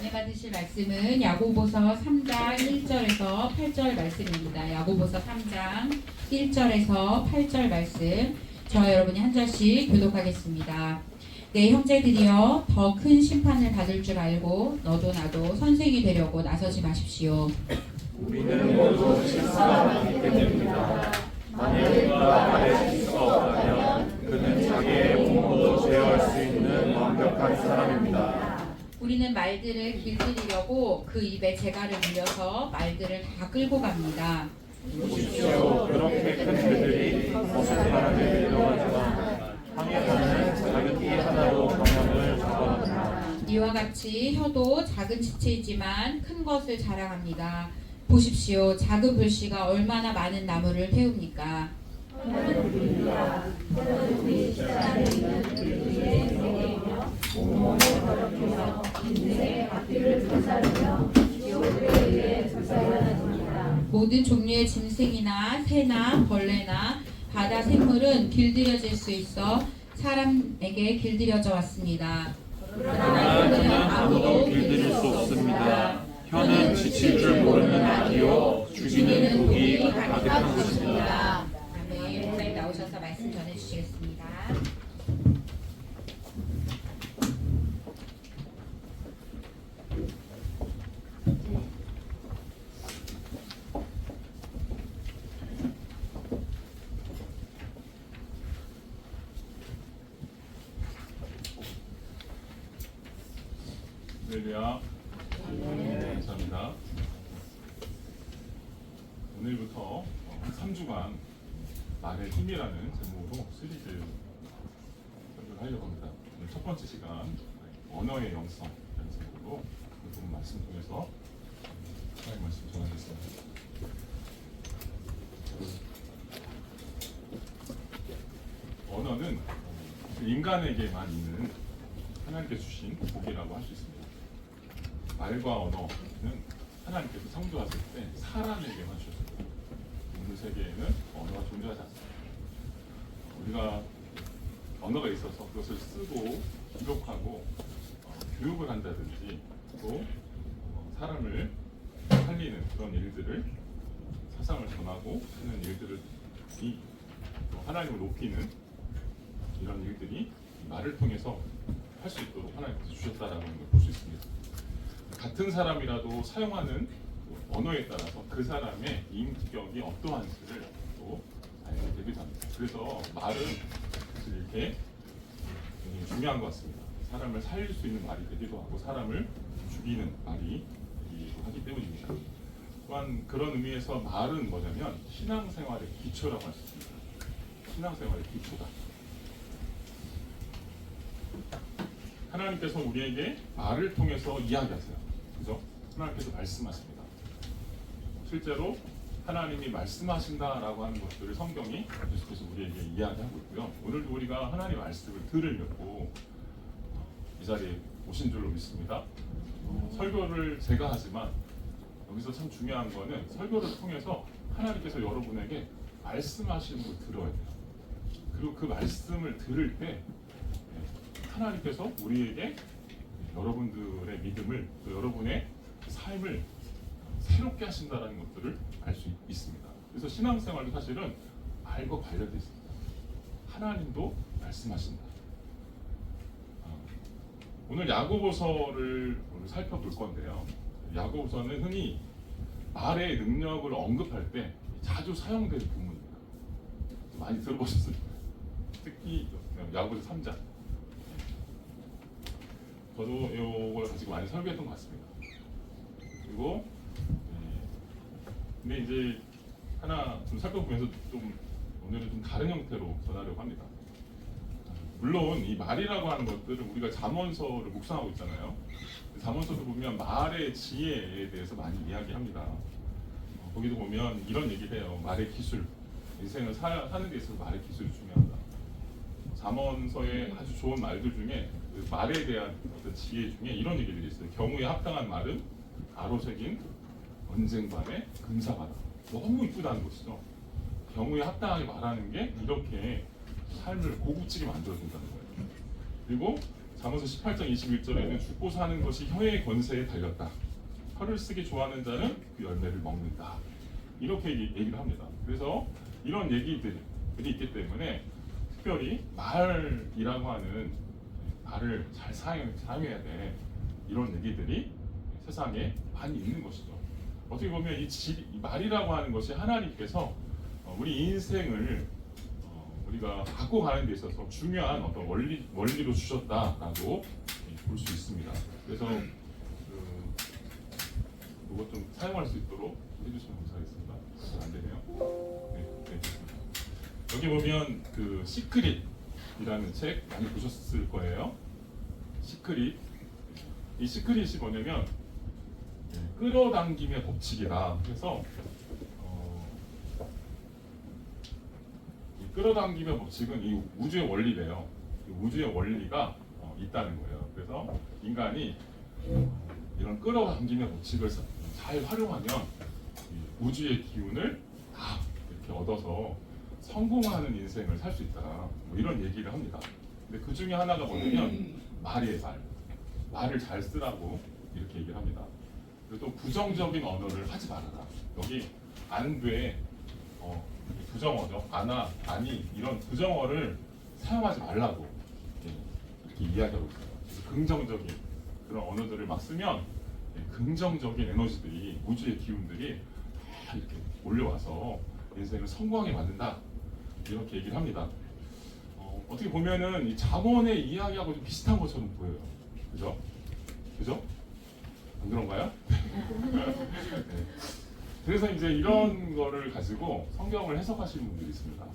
은혜 받으실 말씀은 야고보서 3장 1절에서 8절 말씀입니다. 야고보서 3장 1절에서 8절 말씀 저와 여러분이 한 절씩 교독하겠습니다. 내 형제들이여 더 큰 심판을 받을 줄 알고 너도 나도 선생이 되려고 나서지 마십시오. 우리는 모두 실수가 많기 때문이다. 만일 그가 말에 실수가 없다면 그는 자기의 몸으로 제어할 수 있는 완벽한 사람입니다. 우리는 말들을 길들이려고 그 입에 재갈을 물려서 말들을 다 끌고 갑니다. 보십시오. 그렇게 큰 그들이 벗을 바람에 밀려가지만 항해하는 작은 띠 하나로 경험을 잡아갑니다. 이와 같이 혀도 작은 지체이지만 큰 것을 자랑합니다. 보십시오. 작은 불씨가 얼마나 많은 나무를 태웁니까? 모든 종류의 짐승이나 새나 벌레나 바다 생물은 길들여질 수 있어 사람에게 길들여져 왔습니다. 그러나 그는 아무도 길들일 수 없습니다. 혀는 지칠 줄 모르는 악이요 죽이는 독이 가득한 것입니다. 아멘. 목사님 나오셔서 말씀 전해주시겠습니다. 할렐루야. 감사합니다. 오늘부터 한 3주간 말의 힘이라는 제목으로 시리즈 설교를 하려고 합니다. 오늘 첫 번째 시간 언어의 영성이라는 제목으로 그 말씀 통해서 하나님 말씀 전하겠습니다. 언어는 인간에게만 있는 하나님께 주신 복이라고 할 수 있습니다. 말과 언어는 하나님께서 창조하실 때 사람에게만 주셨습니다. 오늘 세계에는 언어가 존재하지 않습니다. 우리가 언어가 있어서 그것을 쓰고 기록하고 교육을 한다든지 또 사람을 살리는 그런 일들을 사상을 전하고 하는 일들을 또 하나님을 높이는 이런 일들이 말을 통해서 할 수 있도록 하나님께서 주셨다라는 걸 볼 수 있습니다. 같은 사람이라도 사용하는 언어에 따라서 그 사람의 인격이 어떠한지를 또 알게 되기도 합니다. 그래서 말은 사실 이렇게 중요한 것 같습니다. 사람을 살릴 수 있는 말이 되기도 하고 사람을 죽이는 말이 되기도 하기 때문입니다. 또한 그런 의미에서 말은 뭐냐면 신앙생활의 기초라고 할 수 있습니다. 신앙생활의 기초다. 하나님께서 우리에게 말을 통해서 이야기하세요. 그죠? 하나님께서 말씀하십니다. 실제로 하나님이 말씀하신다라고 하는 것들을 성경이 계속해서 우리에게 이야기하고 있고요. 오늘도 우리가 하나님의 말씀을 들으려고 이 자리에 오신 줄로 믿습니다. 설교를 제가 하지만 여기서 참 중요한 거는 설교를 통해서 하나님께서 여러분에게 말씀하시는 걸 들어야 돼요. 그리고 그 말씀을 들을 때 하나님께서 우리에게 여러분들의 믿음을 또 여러분의 삶을 새롭게 하신다는 것들을 알 수 있습니다. 그래서 신앙생활도 사실은 말과 관련되어 있습니다. 하나님도 말씀하신다. 오늘 야고보서를 오늘 살펴볼 건데요. 야고보서는 흔히 말의 능력을 언급할 때 자주 사용되는 부분입니다. 많이 들어보셨을 거예요. 특히 야고보서 3장. 저도 이걸 가지고 많이 설교했던 것 같습니다. 그리고 근데 이제 하나 좀 살펴보면서 좀 오늘은 좀 다른 형태로 전하려고 합니다. 물론 이 말이라고 하는 것들은 우리가 잠언서를 묵상하고 있잖아요. 잠언서도 보면 말의 지혜에 대해서 많이 이야기합니다. 거기도 보면 이런 얘기를 해요. 말의 기술. 인생을 사는 데 있어서 말의 기술이 중요하다. 잠언서의 아주 좋은 말들 중에 그 말에 대한 어떤 지혜 중에 이런 얘기들이 있어요. 경우에 합당한 말은 가로새긴 언쟁반에 금사가다. 너무 이쁘다는 것이죠. 경우에 합당하게 말하는 게 이렇게 삶을 고급지게 만들어준다는 거예요. 그리고 잠언서 18장 21절에는 죽고 사는 것이 혀의 권세에 달렸다. 혀를 쓰기 좋아하는 자는 그 열매를 먹는다. 이렇게 얘기를 합니다. 그래서 이런 얘기들이 있기 때문에 특별히 말이라고 하는 말을 잘 사용해야 돼. 이런 얘기들이 세상에 많이 있는 것이죠. 어떻게 보면 이 말이라고 하는 것이 하나님께서 우리 인생을 우리가 갖고 가는 데 있어서 중요한 어떤 원리로 주셨다라고 볼 수 있습니다. 그래서 이것 좀 사용할 수 있도록 해주시면 감사하겠습니다. 잘 안 되네요. 네. 여기 보면 그 시크릿이라는 책 많이 보셨을 거예요. 시크릿. 이 시크릿이 뭐냐면 끌어당김의 법칙이라 해서 이 끌어당김의 법칙은 이 우주의 원리래요. 이 우주의 원리가 있다는 거예요. 그래서 인간이 이런 끌어당김의 법칙을 잘 활용하면 이 우주의 기운을 다 이렇게 얻어서 성공하는 인생을 살 수 있다. 뭐 이런 얘기를 합니다. 근데 그 중에 하나가 뭐냐면 말이에요. 말을 잘 쓰라고 이렇게 얘기를 합니다. 그리고 또 부정적인 언어를 하지 말아라. 여기 안 돼, 부정어죠. 아나, 아니 이런 부정어를 사용하지 말라고 이렇게 이야기하고 있어요. 그래서 긍정적인 그런 언어들을 막 쓰면 긍정적인 에너지들이 우주의 기운들이 다 이렇게 몰려와서 인생을 성공하게 만든다. 이렇게 얘기를 합니다. 어떻게 보면은 이 잠언의 이야기하고 좀 비슷한 것처럼 보여요. 그죠? 그죠? 안 그런가요? 네. 그래서 이제 이런 거를 가지고 성경을 해석하시는 분들이 있습니다.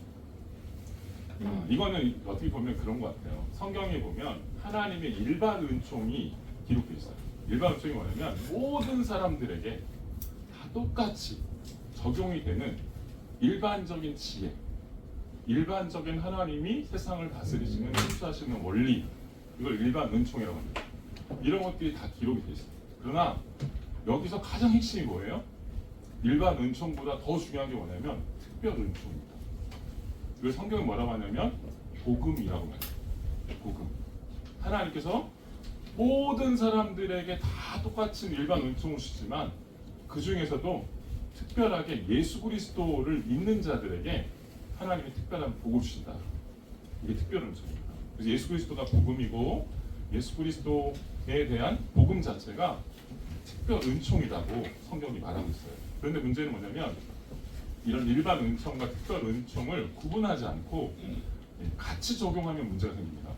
이거는 어떻게 보면 그런 것 같아요. 성경에 보면 하나님의 일반 은총이 기록되어 있어요. 일반 은총이 뭐냐면 모든 사람들에게 다 똑같이 적용이 되는 일반적인 지혜, 일반적인 하나님이 세상을 다스리시는 통치하시는 원리, 이걸 일반 은총이라고 합니다. 이런 것들이 다 기록이 되어 있습니다. 그러나 여기서 가장 핵심이 뭐예요? 일반 은총보다 더 중요한 게 뭐냐면 특별 은총입니다. 이걸 성경은 뭐라고 하냐면 복음이라고 해요. 복음. 하나님께서 모든 사람들에게 다 똑같은 일반 은총을 주시지만 그 중에서도 특별하게 예수 그리스도를 믿는 자들에게 하나님이 특별한 복을 주신다. 이게 특별 은총입니다. 그래서 예수 그리스도가 복음이고 예수 그리스도에 대한 복음 자체가 특별 은총이라고 성경이 말하고 있어요. 그런데 문제는 뭐냐면 이런 일반 은총과 특별 은총을 구분하지 않고 같이 적용하면 문제가 생깁니다.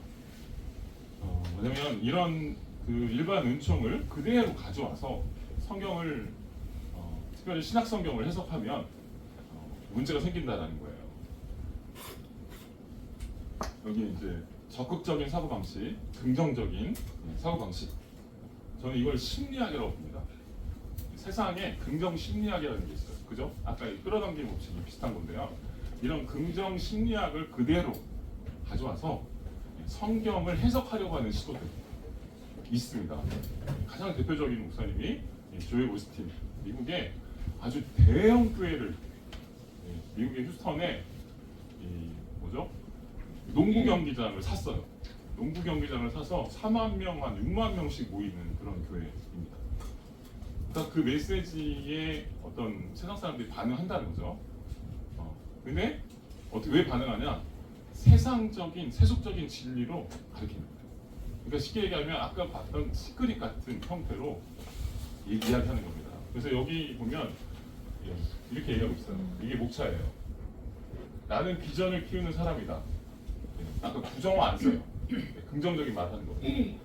뭐냐면 이런 그 일반 은총을 그대로 가져와서 성경을 특별히 신약 성경을 해석하면 문제가 생긴다라는 거예요. 여기 이제 적극적인 사고방식, 긍정적인 사고방식. 저는 이걸 심리학이라고 봅니다. 세상에 긍정 심리학이라는 게 있어요. 그죠? 아까 이 끌어당김 법칙이 비슷한 건데요. 이런 긍정 심리학을 그대로 가져와서 성경을 해석하려고 하는 시도들 있습니다. 가장 대표적인 목사님이 조엘 오스틴, 미국의 아주 대형 교회를 미국의 휴스턴에 농구 경기장을 샀어요. 농구 경기장을 사서 4만 명, 한 6만 명씩 모이는 그런 교회입니다. 그러니까 그 메시지에 어떤 세상 사람들이 반응한다는 거죠. 근데 어떻게 왜 반응하냐? 세속적인 진리로 가르치는 거예요. 그러니까 쉽게 얘기하면 아까 봤던 시크릿 같은 형태로 이야기하는 겁니다. 그래서 여기 보면 이렇게 얘기하고 있어요. 이게 목차예요. 나는 비전을 키우는 사람이다. 아까 부정어 안 써요. 긍정적인 말 하는 거예요.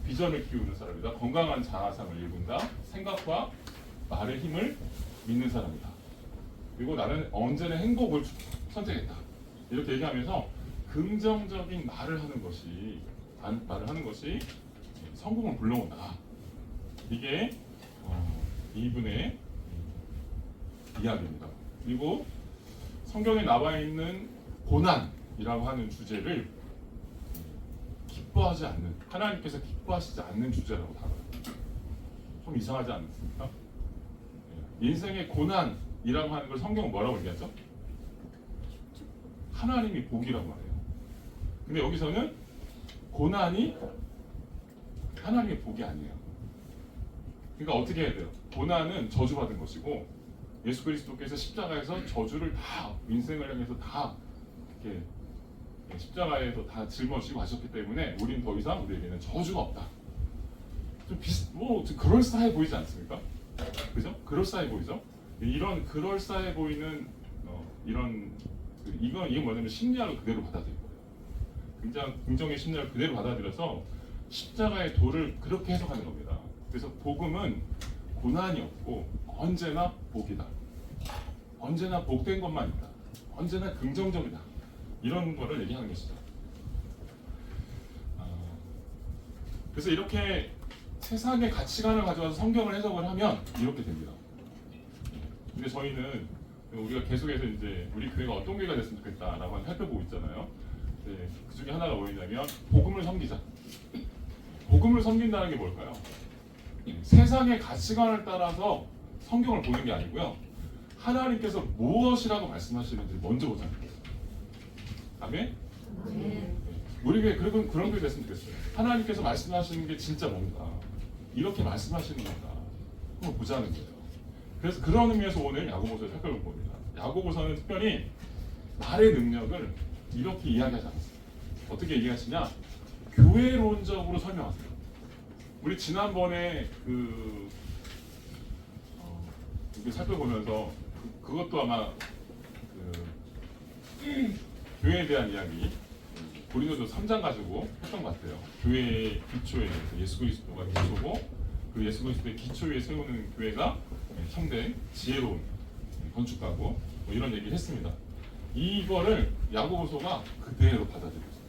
비전을 키우는 사람이다. 건강한 자아상을 일군다. 생각과 말의 힘을 믿는 사람이다. 그리고 나는 언제나 행복을 선택했다. 이렇게 얘기하면서 긍정적인 말을 하는 것이 성공을 불러온다. 이게 이분의 이야기입니다. 그리고 성경에 나와 있는 고난이라고 하는 주제를 기뻐하지 않는, 하나님께서 기뻐하시지 않는 주제라고 다뤄요. 좀 이상하지 않습니까? 인생의 고난이라고 하는 걸 성경은 뭐라고 얘기하죠? 하나님이 복이라고 말해요. 근데 여기서는 고난이 하나님의 복이 아니에요. 그러니까 어떻게 해야 돼요? 고난은 저주받은 것이고 예수 그리스도께서 십자가에서 저주를 다 인생을 향해서 다 이렇게 십자가에서 다 짊어지고 하셨기 때문에 우리는 더 이상 우리에게는 저주가 없다. 좀 그럴싸해 보이지 않습니까? 그죠? 그럴싸해 보이죠? 이런 그럴싸해 보이는 이게 뭐냐면 심리학을 그대로 받아들인 거예요. 굉장히 긍정의 심리학을 그대로 받아들여서 십자가의 도를 그렇게 해석하는 겁니다. 그래서 복음은 고난이 없고 언제나 복이다. 언제나 복된 것만 있다. 언제나 긍정적이다. 이런 거를 얘기하는 것이죠. 그래서 이렇게 세상의 가치관을 가져와서 성경을 해석을 하면 이렇게 됩니다. 근데 저희는 우리가 계속해서 이제 우리 교회가 어떤 교회가 됐으면 좋겠다라고 살펴보고 있잖아요. 그 중에 하나가 뭐냐면 복음을 섬기자. 복음을 섬긴다는 게 뭘까요? 세상의 가치관을 따라서 성경을 보는 게 아니고요. 하나님께서 무엇이라고 말씀하시는지 먼저 보자는 거예요. 아멘? 우리 교회 그런 교회 됐으면 좋겠어요. 하나님께서 말씀하시는 게 진짜 뭔가 이렇게 말씀하시는 건가 한번 보자는 거예요. 그래서 그런 의미에서 오늘 야고보서를 살펴볼 겁니다. 야고보서는 특별히 말의 능력을 이렇게 이야기하지 않았어요. 어떻게 얘기하시냐? 교회론적으로 설명하세요. 우리 지난번에 이렇게 살펴보면서 그것도 아마 교회에 대한 이야기 고린도서 3장 가지고 했던 것 같아요. 교회의 기초에 대해서 예수 그리스도가 기초고 그 예수 그리스도의 기초 위에 세우는 교회가 참된 지혜로운 건축가고 뭐 이런 얘기를 했습니다. 이거를 야고보서가 그대로 받아들였어요.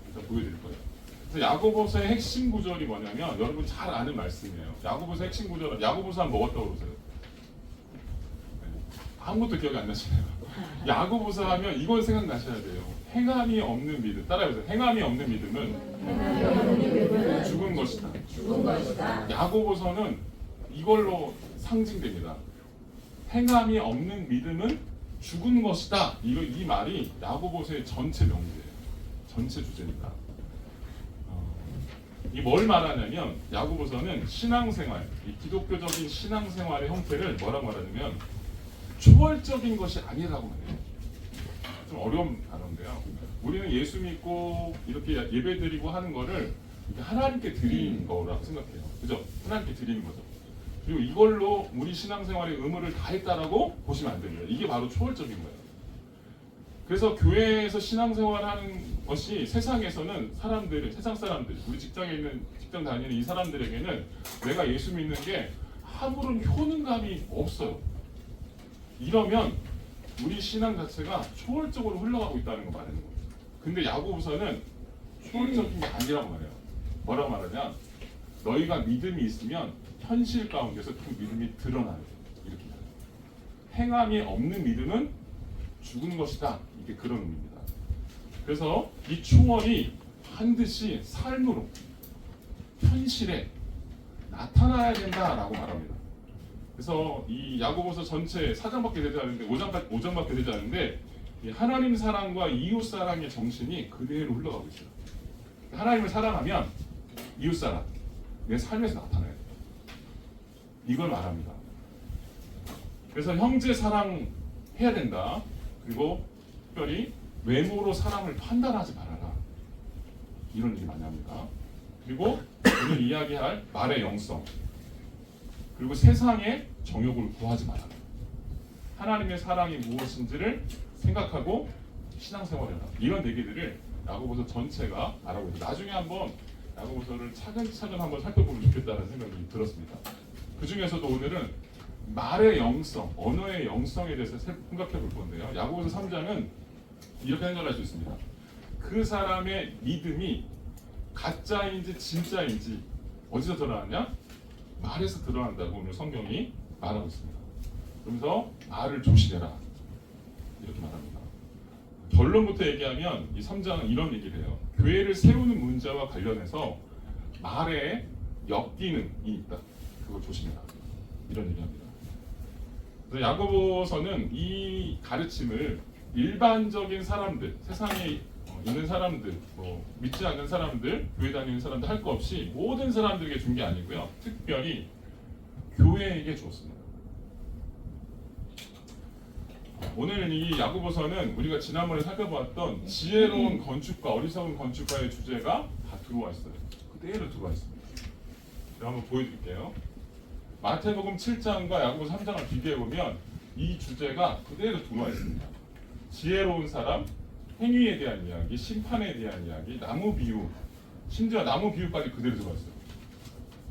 일단 보여드릴 거예요. 그래서 야고보서의 핵심 구절이 뭐냐면 여러분 잘 아는 말씀이에요. 야고보서 핵심 구절, 야고보서 하면 뭐가 떠오르세요? 아무것도 기억이 안 나시네요. 야고보서 하면 이걸 생각나셔야 돼요. 행함이 없는 믿음. 따라해보세요. 행함이 없는 믿음은 죽은 것이다. 야고보서는 이걸로 상징됩니다. 행함이 없는 믿음은 죽은 것이다. 이 말이 야고보서의 전체 명제예요. 전체 주제입니다. 이 뭘 말하냐면 야고보서는 신앙생활, 이 기독교적인 신앙생활의 형태를 뭐라고 말하냐면 초월적인 것이 아니라고 말해요. 좀 어려운 단어인데요. 우리는 예수 믿고 이렇게 예배드리고 하는 거를 하나님께 드리는 거라고 생각해요. 그죠? 하나님께 드리는 거죠. 그리고 이걸로 우리 신앙생활의 의무를 다했다라고 보시면 안 됩니다. 이게 바로 초월적인 거예요. 그래서 교회에서 신앙생활하는 것이 세상에서는 세상 사람들, 우리 직장 다니는 이 사람들에게는 내가 예수 믿는 게 아무런 효능감이 없어요. 이러면 우리 신앙 자체가 초월적으로 흘러가고 있다는 거 말하는 거예요. 근데 야고보서는 초월적인 게 아니라고 말해요. 뭐라고 말하냐? 너희가 믿음이 있으면 현실 가운데서 그 믿음이 드러나요. 이렇게 말해요. 행함이 없는 믿음은 죽은 것이다. 이게 그런 의미입니다. 그래서 이 초월이 반드시 삶으로 현실에 나타나야 된다라고 말합니다. 그래서 이 야고보서 전체 4장밖에 되지 않는데 5장밖에 되지 않는데 이 하나님 사랑과 이웃 사랑의 정신이 그대로 흘러가고 있어요. 하나님을 사랑하면 이웃 사랑 내 삶에서 나타나야 돼요. 이걸 말합니다. 그래서 형제 사랑해야 된다. 그리고 특별히 외모로 사람을 판단하지 말아라. 이런 얘기 많이 합니다. 그리고 오늘 이야기할 말의 영성. 그리고 세상의 정욕을 구하지 말아라. 하나님의 사랑이 무엇인지를 생각하고 신앙생활을 하라. 이런 얘기들을 야고보서 전체가 말하고 있어요. 나중에 한번 야고보서를 차근차근 한번 살펴보면 좋겠다는 생각이 들었습니다. 그 중에서도 오늘은 말의 영성, 언어의 영성에 대해서 생각해 볼 건데요. 야고보서 3장은 이렇게 생각할 수 있습니다. 그 사람의 믿음이 가짜인지 진짜인지 어디서 드러나냐? 말에서 드러난다고 오늘 성경이 말하고 있습니다. 그러면서 말을 조심해라. 이렇게 말합니다. 결론부터 얘기하면 이 3장은 이런 얘기를 해요. 교회를 세우는 문제와 관련해서 말에 역기능이 있다. 그걸 조심해라. 이런 얘기합니다. 그래서 야고보서는 이 가르침을 일반적인 사람들, 세상의 있는 사람들, 뭐 믿지 않는 사람들, 교회 다니는 사람들 할 거 없이 모든 사람들에게 준 게 아니고요. 특별히 교회에게 줬습니다. 오늘 이 야고보서는 우리가 지난번에 살펴보았던 지혜로운 건축과 어리석은 건축가의 주제가 다 들어와 있어요. 그대로 들어와 있습니다. 제가 한번 보여드릴게요. 마태복음 7장과 야고보 3장을 비교해보면 이 주제가 그대로 들어와 있습니다. 지혜로운 사람, 행위에 대한 이야기, 심판에 대한 이야기, 나무 비유, 심지어 나무 비유까지 그대로 들어와 있어요.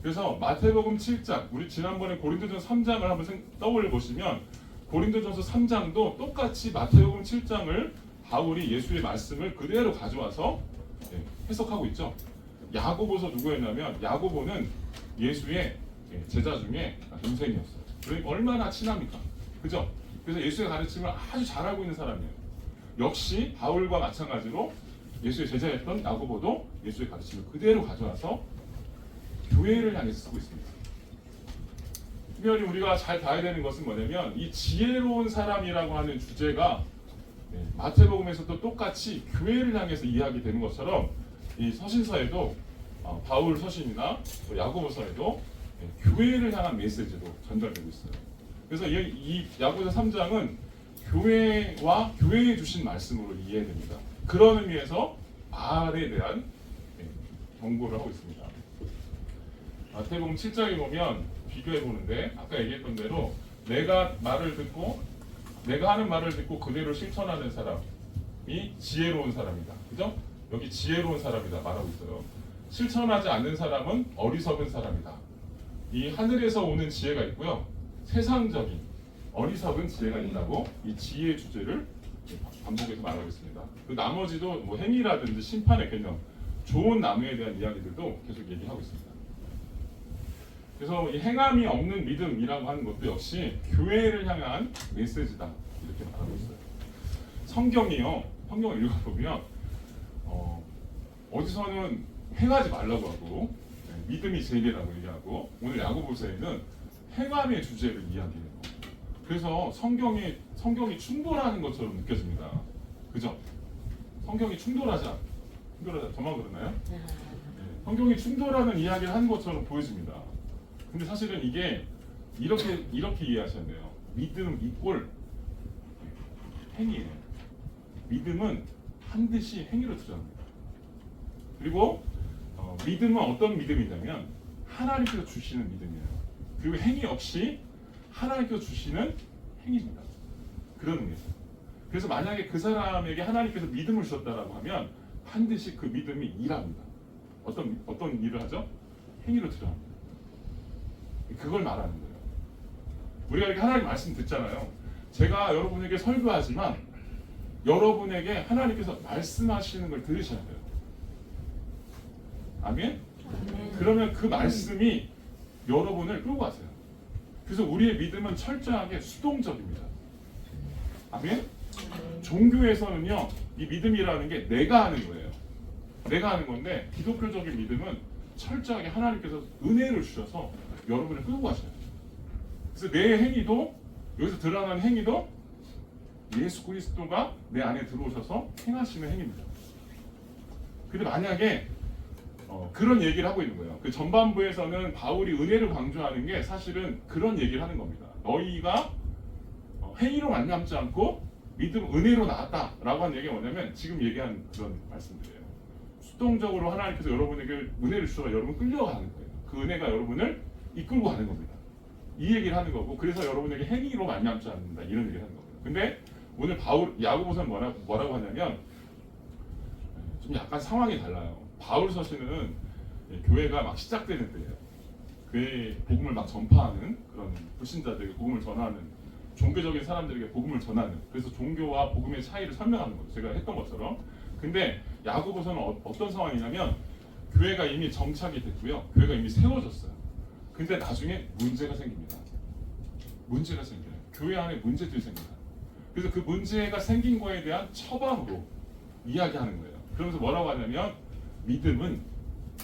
그래서 마태복음 7장, 우리 지난번에 고린도전서 3장을 한번 떠올려 보시면 고린도전서 3장도 똑같이 마태복음 7장을 바울이 예수의 말씀을 그대로 가져와서 해석하고 있죠. 야고보서 누구였냐면 야고보는 예수의 제자 중에 동생이었어요. 그러니까 얼마나 친합니까? 그죠? 그래서 예수의 가르침을 아주 잘 알고 있는 사람이에요. 역시 바울과 마찬가지로 예수의 제자였던 야고보도 예수의 가르침을 그대로 가져와서 교회를 향해서 쓰고 있습니다. 특별히 우리가 잘 봐야 되는 것은 뭐냐면 이 지혜로운 사람이라고 하는 주제가 마태복음에서도 똑같이 교회를 향해서 이야기되는 것처럼 이 서신서에도 바울 서신이나 야고보서에도 교회를 향한 메시지로 전달되고 있어요. 그래서 이 야고보서 3장은 교회와 교회에 주신 말씀으로 이해됩니다. 그런 의미에서 바알에 대한 경고를 하고 있습니다. 마태복음 7장에 보면 비교해 보는데 아까 얘기했던 대로 내가 하는 말을 듣고 그대로 실천하는 사람이 지혜로운 사람이다. 그죠? 여기 지혜로운 사람이다 말하고 있어요. 실천하지 않는 사람은 어리석은 사람이다. 이 하늘에서 오는 지혜가 있고요. 세상적인 어리석은 지혜가 있다고 이 지혜의 주제를 반복해서 말하고 있습니다. 그 나머지도 뭐 행위라든지 심판의 개념, 좋은 나무에 대한 이야기들도 계속 얘기하고 있습니다. 그래서 이 행함이 없는 믿음이라고 하는 것도 역시 교회를 향한 메시지다 이렇게 말하고 있어요. 성경을 읽어보면 어디서는 행하지 말라고 하고 믿음이 제일이라고 얘기하고 오늘 야고보서에는 행함의 주제를 이야기해요. 그래서 성경이 충돌하는 것처럼 느껴집니다. 그죠? 성경이 충돌하지 저만 그러나요? 네. 성경이 충돌하는 이야기를 하는 것처럼 보여집니다. 근데 사실은 이게 이렇게 이해하셔야 돼요. 믿음 이꼴 행위예요. 믿음은 반드시 행위로 드러납니다. 그리고 믿음은 어떤 믿음이냐면 하나님께서 주시는 믿음이에요. 그리고 행위 없이 하나님께서 주시는 행위입니다. 그런 의미에서. 그래서 만약에 그 사람에게 하나님께서 믿음을 주셨다라고 하면 반드시 그 믿음이 일합니다. 어떤 일을 하죠? 행위로 드러납니다. 그걸 말하는 거예요. 우리가 이렇게 하나님 말씀 듣잖아요. 제가 여러분에게 설교하지만 여러분에게 하나님께서 말씀하시는 걸 들으셔야 돼요. 아멘? 그러면 그 말씀이 여러분을 끌고 가세요. 그래서 우리의 믿음은 철저하게 수동적입니다. 아멘? 종교에서는요, 이 믿음이라는 게 내가 하는 거예요. 내가 하는 건데 기독교적인 믿음은 철저하게 하나님께서 은혜를 주셔서 여러분을 끌고 가셔요. 그래서 내 행위도 여기서 드러나는 행위도 예수 그리스도가 내 안에 들어오셔서 행하시는 행위입니다. 근데 만약에 그런 얘기를 하고 있는 거예요. 그 전반부에서는 바울이 은혜를 강조하는 게 사실은 그런 얘기를 하는 겁니다. 너희가 행위로 만남지 않고 은혜로 나왔다라고 하는 얘기가 뭐냐면 지금 얘기한 그런 말씀들이에요. 수동적으로 하나님께서 여러분에게 은혜를 주셔서 여러분 끌려가는 거예요. 그 은혜가 여러분을 이끌고 가는 겁니다. 이 얘기를 하는 거고 그래서 여러분에게 행위로 만남지 않는다 이런 얘기를 하는 거예요. 근데 오늘 야고보서는 뭐라고 하냐면 좀 약간 상황이 달라요. 바울 서신은 교회가 막 시작되는 때예요. 교회 복음을 막 전파하는 그런 불신자들에게 복음을 전하는 종교적인 사람들에게 복음을 전하는 그래서 종교와 복음의 차이를 설명하는 거죠. 제가 했던 것처럼. 근데 야고보서는 어떤 상황이냐면 교회가 이미 정착이 됐고요. 교회가 이미 세워졌어요. 근데 나중에 문제가 생깁니다. 문제가 생겨요. 교회 안에 문제들이 생겨요. 그래서 그 문제가 생긴 거에 대한 처방으로 이야기하는 거예요. 그러면서 뭐라고 하냐면 믿음은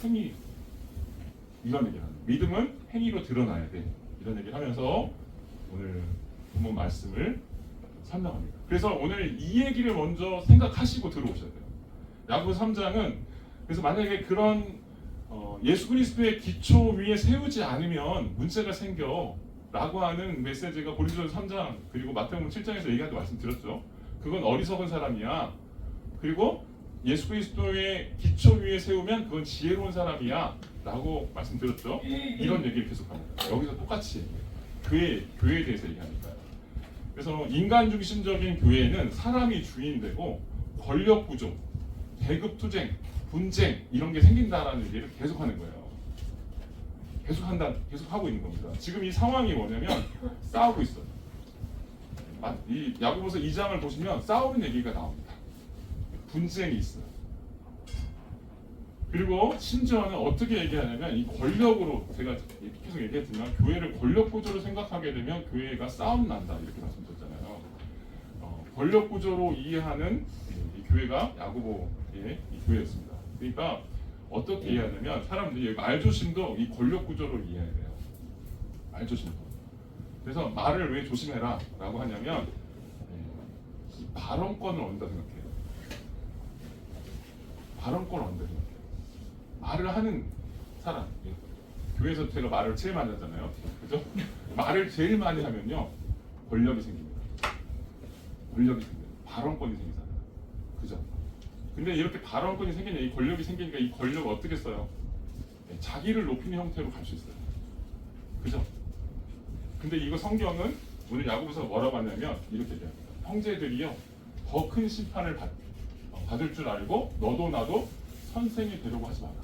행위 이런 얘기를 합니다. 믿음은 행위로 드러나야 돼. 이런 얘기를 하면서 오늘 본문 말씀을 설명합니다. 그래서 오늘 이 얘기를 먼저 생각하시고 들어오셔야 돼요. 야고보서 3장은 그래서 만약에 그런 예수 그리스도의 기초 위에 세우지 않으면 문제가 생겨 라고 하는 메시지가 고린도전서 3장 그리고 마태복음 7장에서 얘기하는 말씀드렸죠. 그건 어리석은 사람이야. 그리고 예수 그리스도의 기초 위에 세우면 그건 지혜로운 사람이야 라고 말씀드렸죠. 이런 얘기를 계속합니다. 여기서 똑같이 교회에 대해서 얘기하니까요. 그래서 인간 중심적인 교회는 사람이 주인되고 권력 구조, 계급 투쟁, 분쟁 이런 게 생긴다라는 얘기를 계속하는 거예요. 계속 하고 있는 겁니다. 지금 이 상황이 뭐냐면 싸우고 있어요. 이 야고보서 2장을 보시면 싸우는 얘기가 나옵니다. 분쟁이 있어요. 그리고 심지어는 어떻게 얘기하냐면 이 권력으로 제가 계속 얘기했지만 교회를 권력 구조로 생각하게 되면 교회가 싸움 난다 이렇게 말씀드렸잖아요. 권력 구조로 이해하는 이 교회가 야고보의 이 교회였습니다. 그러니까 어떻게 이해하냐면 사람들이 말조심도 이 권력 구조로 이해해야 돼요. 말조심도. 그래서 말을 왜 조심해라 라고 하냐면 이 발언권을 얻는다 생각해요. 발언권을 얻는다 생각해요. 말을 하는 사람. 교회에서 제가 말을 제일 많이 하잖아요. 그죠? 말을 제일 많이 하면요 권력이 생깁니다. 권력이 생겨요. 발언권이 생기잖아요. 그죠? 근데 이렇게 발언권이 생기냐, 이 권력이 생기니까 이 권력을 어떻게 써요? 자기를 높이는 형태로 갈 수 있어요. 그죠? 근데 이거 성경은 오늘 야고보서 뭐라고 하냐면 이렇게 얘기합니다. 형제들이요 더 큰 심판을 받을 줄 알고 너도 나도 선생이 되려고 하지 마라.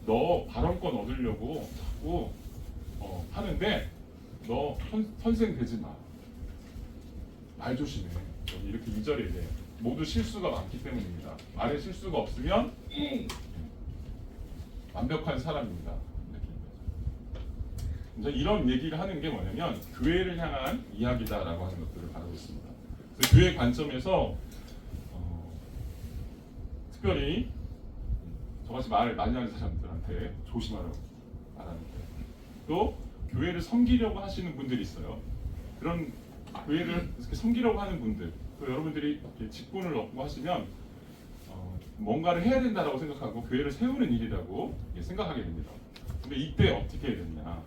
너 발언권 얻으려고 자꾸 하는데 너 선생 되지 마. 말 조심해. 여기 이렇게 2절에 얘기해요. 모두 실수가 많기 때문입니다. 말에 실수가 없으면 완벽한 사람입니다. 이제 이런 얘기를 하는 게 뭐냐면 교회를 향한 이야기다라고 하는 것들을 바라고 있습니다. 그래서 교회 관점에서 특별히 저같이 말을 많이 하는 사람들한테 조심하라고 말하는데 또 교회를 섬기려고 하시는 분들이 있어요. 그런 교회를 이렇게 섬기려고 하는 분들 또 여러분들이 직분을 얻고 하시면 뭔가를 해야 된다라고 생각하고 교회를 세우는 일이라고 생각하게 됩니다. 근데 이때 어떻게 해야 되냐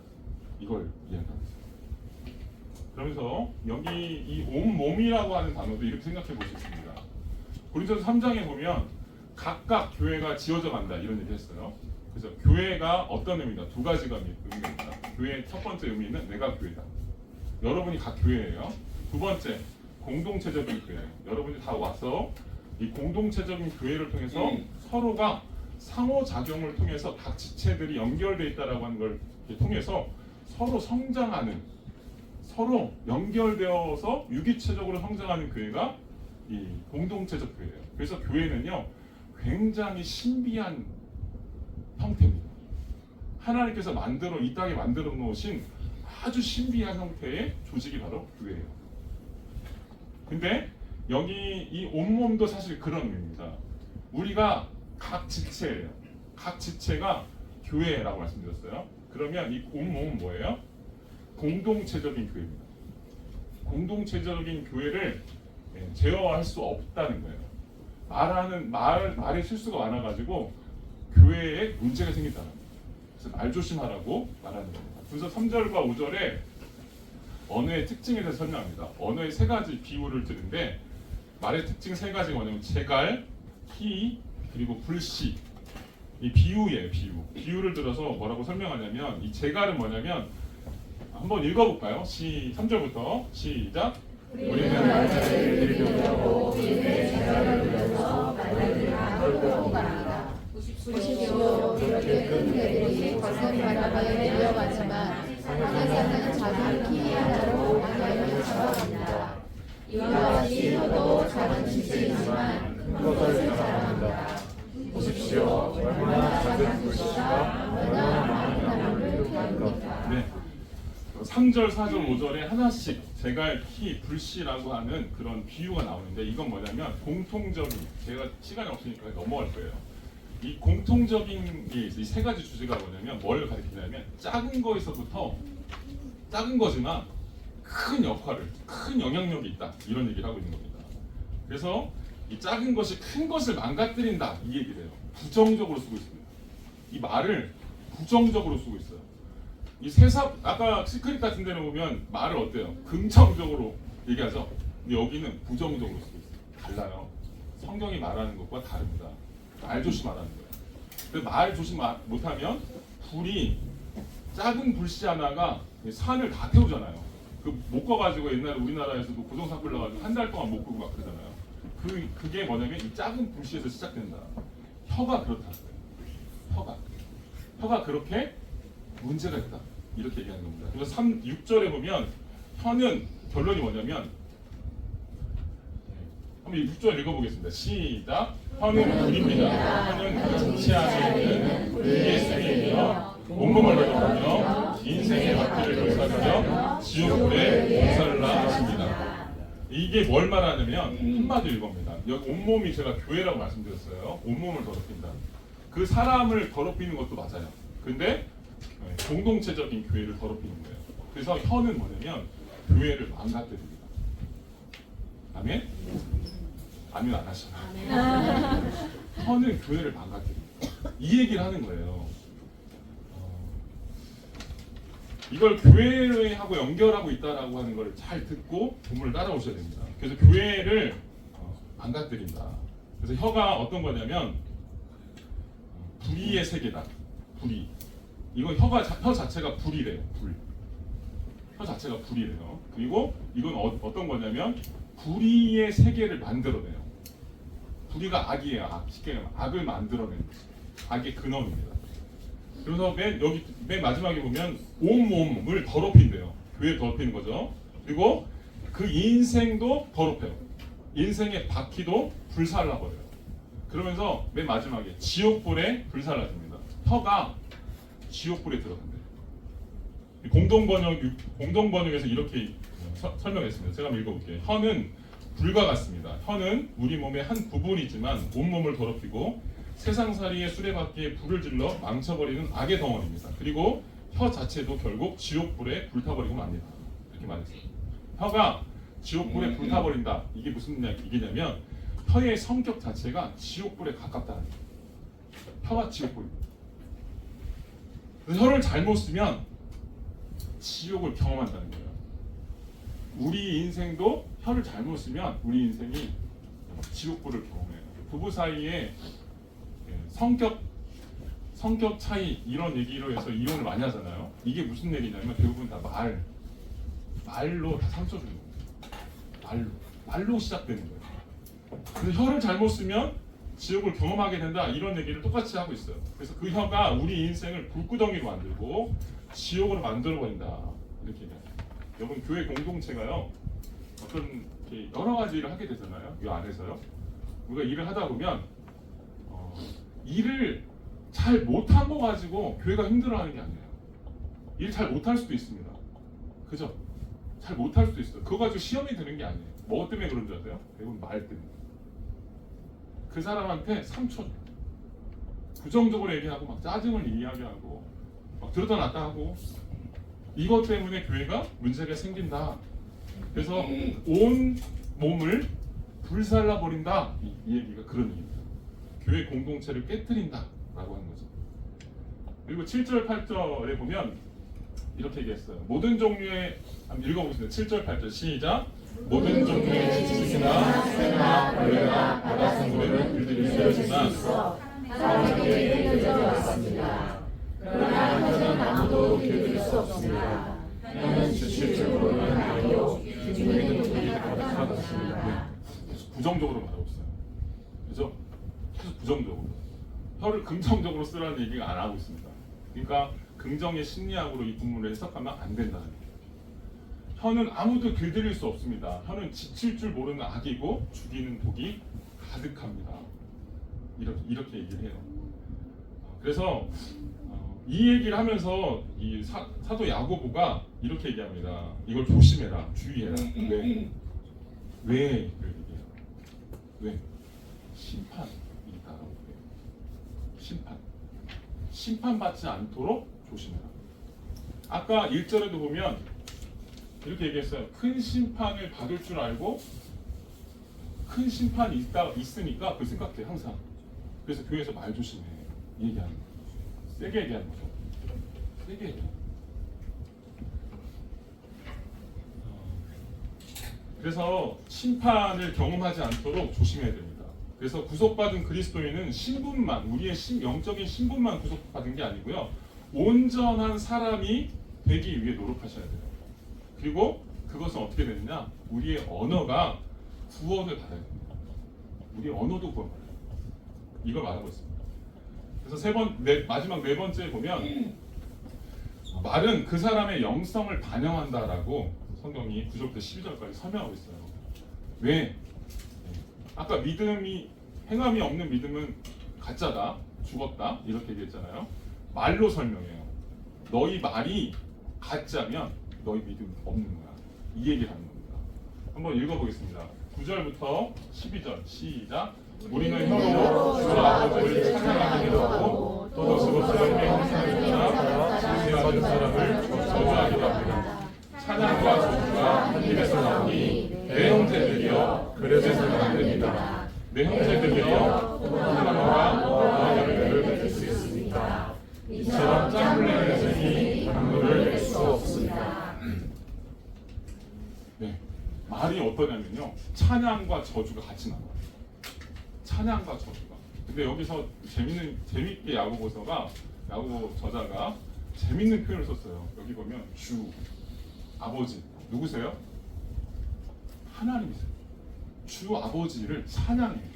이걸 이야기하고 있어요. 그러면서 여기 이 온몸이라고 하는 단어도 이렇게 생각해 볼 수 있습니다. 고린도서 3장에 보면 각각 교회가 지어져 간다 이런 얘기 했어요. 그래서 교회가 어떤 의미다? 두 가지가 의미가 있다. 교회의 첫 번째 의미는 내가 교회다. 여러분이 각 교회예요. 두 번째 공동체적인 교회. 여러분이 다 와서 이 공동체적인 교회를 통해서 서로가 상호작용을 통해서 각 지체들이 연결되어 있다라고 하는 걸 통해서 서로 성장하는 서로 연결되어서 유기체적으로 성장하는 교회가 이 공동체적 교회예요. 그래서 교회는요 굉장히 신비한 형태입니다. 하나님께서 이 땅에 만들어 놓으신 아주 신비한 형태의 조직이 바로 교회예요. 근데 여기 이 온몸도 사실 그런 의미입니다. 우리가 각 지체예요. 각 지체가 교회라고 말씀드렸어요. 그러면 이 온몸은 뭐예요? 공동체적인 교회입니다. 공동체적인 교회를 제어할 수 없다는 거예요. 말에 실수가 많아가지고 교회에 문제가 생긴다는 거예요. 그래서 말 조심하라고 말하는 겁니다. 분서 3절과 5절에 언어의 특징에 대해서 설명합니다. 언어의 세 가지 비유를 드는데 말의 특징 세 가지가 뭐냐면 제갈, 희, 그리고 불시. 이 비유예요, 비유. 비유를 들어서 뭐라고 설명하냐면 이 제갈은 뭐냐면 한번 읽어볼까요? 3절부터 시작. 우리는 말씀을 들으려고 우리의 제갈을 들여서 말들을 끌고 갑니다. 보십시오. 이렇게 큰 배들이 거센 바람에 내려가지만 항해사는 작은 키 하나로 방향을 잡아갑니다. 이와 같이 혀도 작은 지체이지만 큰 것을 자랑합니다. 보십시오. 얼마나 작은 불씨가 얼마나 많은 나무를 태웁니까. 네. 3절, 4절, 5절에 하나씩 제갈, 키, 불씨라고 하는 그런 비유가 나오는데 이건 뭐냐면 공통적인 제가 시간이 없으니까 넘어갈 거예요. 이 공통적인 게 있어요. 이 세 가지 주제가 뭐냐면 뭘 가리키냐면 작은 거에서부터 작은 거지만 큰 역할을, 큰 영향력이 있다 이런 얘기를 하고 있는 겁니다. 그래서 이 작은 것이 큰 것을 망가뜨린다 이 얘기래요. 부정적으로 쓰고 있습니다. 이 말을 부정적으로 쓰고 있어요. 이 세사 아까 시크릿 같은 데는 보면 말을 어때요? 긍정적으로 얘기하죠. 근데 여기는 부정적으로 쓰고 있어요. 달라요. 성경이 말하는 것과 다릅니다. 말 조심하라는 거예요. 근데 말 조심 못하면 불이 작은 불씨 하나가 산을 다 태우잖아요. 그 못 꺼가지고 옛날에 우리나라에서도 고정산 끌려가지고 한 달 동안 못 끄고 막 그러잖아요. 그게 뭐냐면 이 작은 불씨에서 시작된다. 혀가 그렇다는 거예요. 혀가 그렇게 문제가 있다. 이렇게 얘기하는 겁니다. 그래서 6절에 보면 혀는 결론이 뭐냐면 한번 6절 읽어보겠습니다. 시작. 혀는 불입니다. 혀는 정치 안에 있는 불의의 쇠이며 온몸을 더럽히며 인생의 바퀴를 결사하며 지옥불에 불살라 하십니다. 이게 뭘 말하냐면 한마디로 이겁니다. 여기 온몸이 제가 교회라고 말씀드렸어요. 온몸을 더럽힌다. 그 사람을 더럽히는 것도 맞아요. 근데 공동체적인 교회를 더럽히는 거예요. 그래서 혀는 뭐냐면 교회를 망가뜨립니다. 아멘? 아멘 안 하시나요? 혀는 교회를 망가뜨립니다. 이 얘기를 하는 거예요. 이걸 교회하고 연결하고 있다라고 하는 걸 잘 듣고 본문을 따라오셔야 됩니다. 그래서 교회를 망가뜨린다. 그래서 혀가 어떤 거냐면 불의의 세계다. 불의. 이건 혀 자체가 불이래요. 불. 혀 자체가 불이래요. 그리고 이건 어떤 거냐면 불의의 세계를 만들어내요. 불의가 악이에요. 악. 쉽게 말하면 악을 만들어내는 거죠. 악의 근원입니다. 그래서 맨 마지막에 보면 온몸을 더럽힌대요. 교회를 더럽히는 거죠. 그리고 그 인생도 더럽혀요. 인생의 바퀴도 불살라버려요. 그러면서 맨 마지막에 지옥불에 불살라집니다. 혀가 지옥불에 들어간대요. 공동번역에서 이렇게 설명했습니다. 제가 한번 읽어볼게요. 혀는 불과 같습니다. 혀는 우리 몸의 한 부분이지만 온몸을 더럽히고 세상살이의 수레바퀴에 불을 질러 망쳐버리는 악의 덩어리입니다. 그리고 혀 자체도 결국 지옥불에 불타버리고 맙니다. 이렇게 말했어요. 혀가 지옥불에 불타버린다. 이게 무슨 얘기냐면 혀의 성격 자체가 지옥불에 가깝다는 거예요. 혀가 지옥불입니다. 그래서 혀를 잘못 쓰면 지옥을 경험한다는 거예요. 우리 인생도 혀를 잘못 쓰면 우리 인생이 지옥불을 경험해요. 부부 사이에 성격 차이 이런 얘기로 해서 이혼을 많이 하잖아요. 이게 무슨 얘기냐면 대부분 다 말로 다 상처 주는 거예요. 말로 시작되는 거예요. 그래서 혀를 잘못 쓰면 지옥을 경험하게 된다 이런 얘기를 똑같이 하고 있어요. 그래서 그 혀가 우리 인생을 불구덩이로 만들고 지옥으로 만들어버린다 이렇게 얘기해요. 여러분 교회 공동체가요 어떤 여러 가지 일을 하게 되잖아요. 이 안에서요. 우리가 일을 하다 보면 일을 잘 못한 거 가지고 교회가 힘들어하는 게 아니에요. 일 잘 못할 수도 있습니다. 그죠? 잘 못할 수도 있어요. 그거 가지고 시험이 드는 게 아니에요. 뭐 때문에 그런 줄 아세요? 대부분 말 때문에. 그 사람한테 상처 부정적으로 얘기하고 막 짜증을 이야기하고 막 들었다 놨다 하고 이것 때문에 교회가 문제가 생긴다. 그래서 온 몸을 불살라 버린다. 이 얘기가 그런 얘기입니다. 교회 공동체를 깨뜨린다 라고 하는 거죠. 그리고 7절 8절에 보면 이렇게 얘기했어요. 모든 종류의 한번 읽어보겠습니다. 7절 8절 시작. 모든 종류의 지식이나 새나 벌레나 바다생물은 그들이 쓰여지만 사람에게 길들여져 왔습니다. 그러나 혀는 아무도 길들일 수 없습니다. 혀는 지칠 줄 모르는 아이요 주인은 우리 가득한 것입니다. 부정적으로 말하고 있어요. 그죠? 계속 부정적으로. 혀를 긍정적으로 쓰라는 얘기가 안 하고 있습니다. 그러니까 긍정의 심리학으로 이 본문을 해석하면 안 된다는 거예요. 혀는 아무도 길들일 수 없습니다. 혀는 지칠 줄 모르는 악이고 죽이는 독이 가득합니다. 이렇게 얘기를 해요. 그래서 이 얘기를 하면서 이 사도 야고보가 이렇게 얘기합니다. 이걸 조심해라, 주의해라. 왜 얘기해요? 왜? 심판이 있다라고 해요. 심판받지 않도록 조심해라. 아까 1절에도 보면 이렇게 얘기했어요. 큰 심판을 받을 줄 알고 큰 심판이 있으니까 그 생각해 항상. 그래서 교회에서 말 조심해 얘기하는 거. 세게 얘기하는 거죠. 세게 얘기하는 거. 그래서 심판을 경험하지 않도록 조심해야 됩니다. 그래서 구속받은 그리스도인은 신분만, 우리의 영적인 신분만 구속받은 게 아니고요, 온전한 사람이 되기 위해 노력하셔야 돼요. 그리고 그것은 어떻게 되느냐, 우리의 언어가 구원을 받아야 됩니다. 우리의 언어도 구원받아요. 이걸 말하고 있습니다. 그래서 마지막 네 번째에 보면 말은 그 사람의 영성을 반영한다라고 성경이 9절부터 12절까지 설명하고 있어요. 왜? 아까 행함이 없는 믿음은 가짜다, 죽었다 이렇게 얘기했잖아요. 말로 설명해요. 너희 말이 가짜면 너희 믿음 없는 거야. 이 얘기를 하는 겁니다. 한번 읽어보겠습니다. 9절부터 12절 시작. 우리는 혀로 주 아버지를 찬양하기도 하고 또 스스로의 형상을 따라 지으신 사람을 저주하기도 합니다. 찬양과 저주가 한 입에서 나오니 내 형제들이여 그래서는 안 됩니다. 내 형제들이여 하나님과 열매를 맺을 수 있습니다. 이처럼 짱물의 여전히 강물을 낼 수 없습니다. 네, 말이 어떠냐면요, 찬양과 저주가 같이 나와요. 찬양과 저주가. 근데 여기서 재밌게 야고보 저자가 재밌는 표현을 썼어요. 여기 보면 주, 아버지 누구세요? 하나님이세요. 주 아버지를 찬양해요.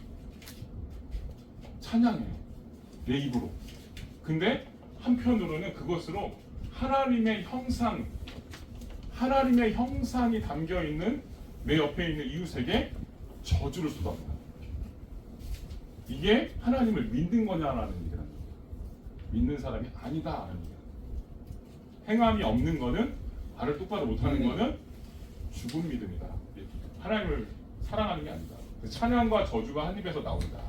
내 입으로. 근데 한편으로는 그것으로 하나님의 형상이 담겨 있는 내 옆에 있는 이웃에게 저주를 쏟아합니다. 이게 하나님을 믿는 거냐라는 얘기라는 거예요. 믿는 사람이 아니다라는 얘기예요. 행함이 없는 거는, 말을 똑바로 못하는 거는 죽은 믿음이다. 하나님을 사랑하는 게 아니다. 찬양과 저주가 한 입에서 나온다.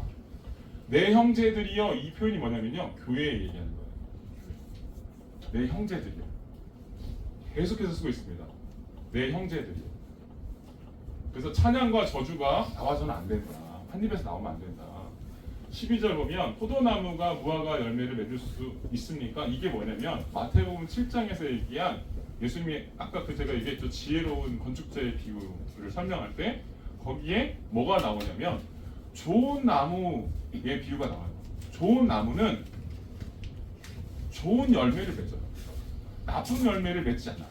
내 형제들이여, 이 표현이 뭐냐면요, 교회에 얘기하는 거예요. 내 형제들이요. 계속해서 쓰고 있습니다. 내 형제들이요. 그래서 찬양과 저주가 나와서는 안 된다. 한 입에서 나오면 안 된다. 12절 보면 포도나무가 무화과 열매를 맺을 수 있습니까? 이게 뭐냐면 마태복음 7장에서 얘기한 예수님이 아까 제가 얘기했죠, 지혜로운 건축자의 비유를 설명할 때 거기에 뭐가 나오냐면 좋은 나무의 비유가 나와요. 좋은 나무는 좋은 열매를 맺어요. 나쁜 열매를 맺지 않아.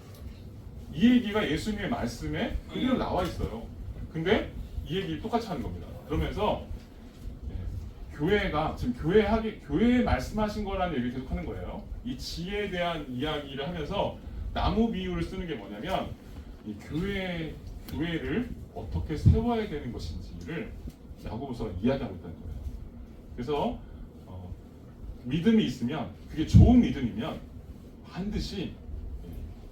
이 얘기가 예수님의 말씀에 그대로 나와 있어요. 근데 이 얘기 똑같이 하는 겁니다. 그러면서 교회가 지금 교회에 말씀하신 거라는 얘기를 계속 하는 거예요. 이 지혜에 대한 이야기를 하면서 나무 비유를 쓰는 게 뭐냐면 이 교회를 어떻게 세워야 되는 것인지를 야고보서가 이야기하고 있다는 거예요. 그래서 믿음이 있으면, 그게 좋은 믿음이면 반드시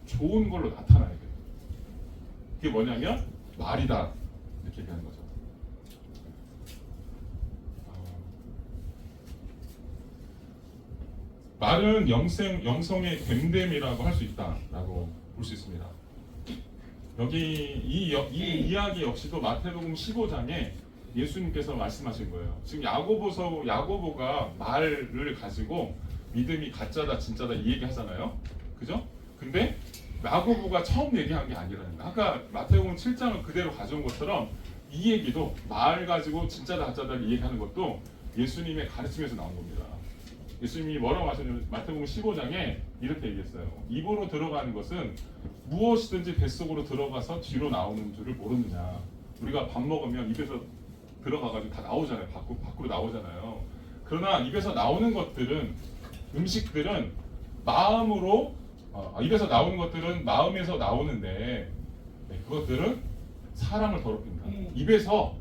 좋은 걸로 나타나야 돼요. 그게 뭐냐면 말이다, 이렇게 얘기하는 거죠. 말은 영성의 됨됨이라고 할 수 있다라고 볼 수 있습니다. 여기 이 이야기 역시도 마태복음 15장에 예수님께서 말씀하신 거예요. 지금 야고보가 말을 가지고 믿음이 가짜다 진짜다 이 얘기 하잖아요. 그죠? 근데 야고보가 처음 얘기한 게 아니라는 거예요. 아까 마태복음 7장을 그대로 가져온 것처럼 이 얘기도 말 가지고 진짜다 가짜다 이 얘기하는 것도 예수님의 가르침에서 나온 겁니다. 예수님이 뭐라고 하셨냐면 마태복음 15장에 이렇게 얘기했어요. 입으로 들어가는 것은 무엇이든지 뱃속으로 들어가서 뒤로 나오는 줄을 모르느냐. 우리가 밥 먹으면 입에서 들어가가지고 다 나오잖아요. 밖으로 나오잖아요. 그러나 입에서 나오는 것들은, 음식들은 입에서 나오는 것들은 마음에서 나오는데 그것들은 사람을 더럽힌다. 입에서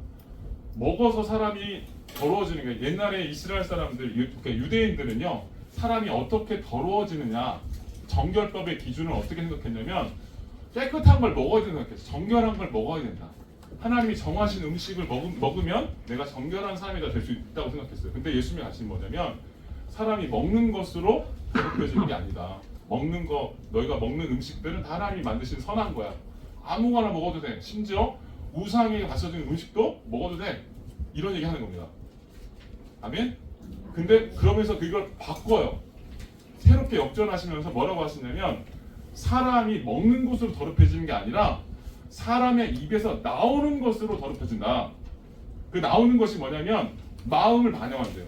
먹어서 사람이 더러워지는 게, 옛날에 이스라엘 사람들, 유대인들은요, 사람이 어떻게 더러워지느냐, 정결법의 기준을 어떻게 생각했냐면 깨끗한 걸 먹어야 된다고 생각했어요. 정결한 걸 먹어야 된다. 하나님이 정하신 음식을 먹으면 내가 정결한 사람이 될 수 있다고 생각했어요. 근데 예수님이 가르치는 뭐냐면 사람이 먹는 것으로 더럽혀지는 게 아니다. 먹는 거, 너희가 먹는 음식들은 다 하나님이 만드신 선한 거야. 아무거나 먹어도 돼. 심지어 우상에 바쳐진 음식도 먹어도 돼. 이런 얘기 하는 겁니다. 아멘? 근데 그러면서 그걸 바꿔요. 새롭게 역전하시면서 뭐라고 하시냐면 사람이 먹는 것으로 더럽혀지는 게 아니라 사람의 입에서 나오는 것으로 더럽혀진다. 그 나오는 것이 뭐냐면 마음을 반영한대요.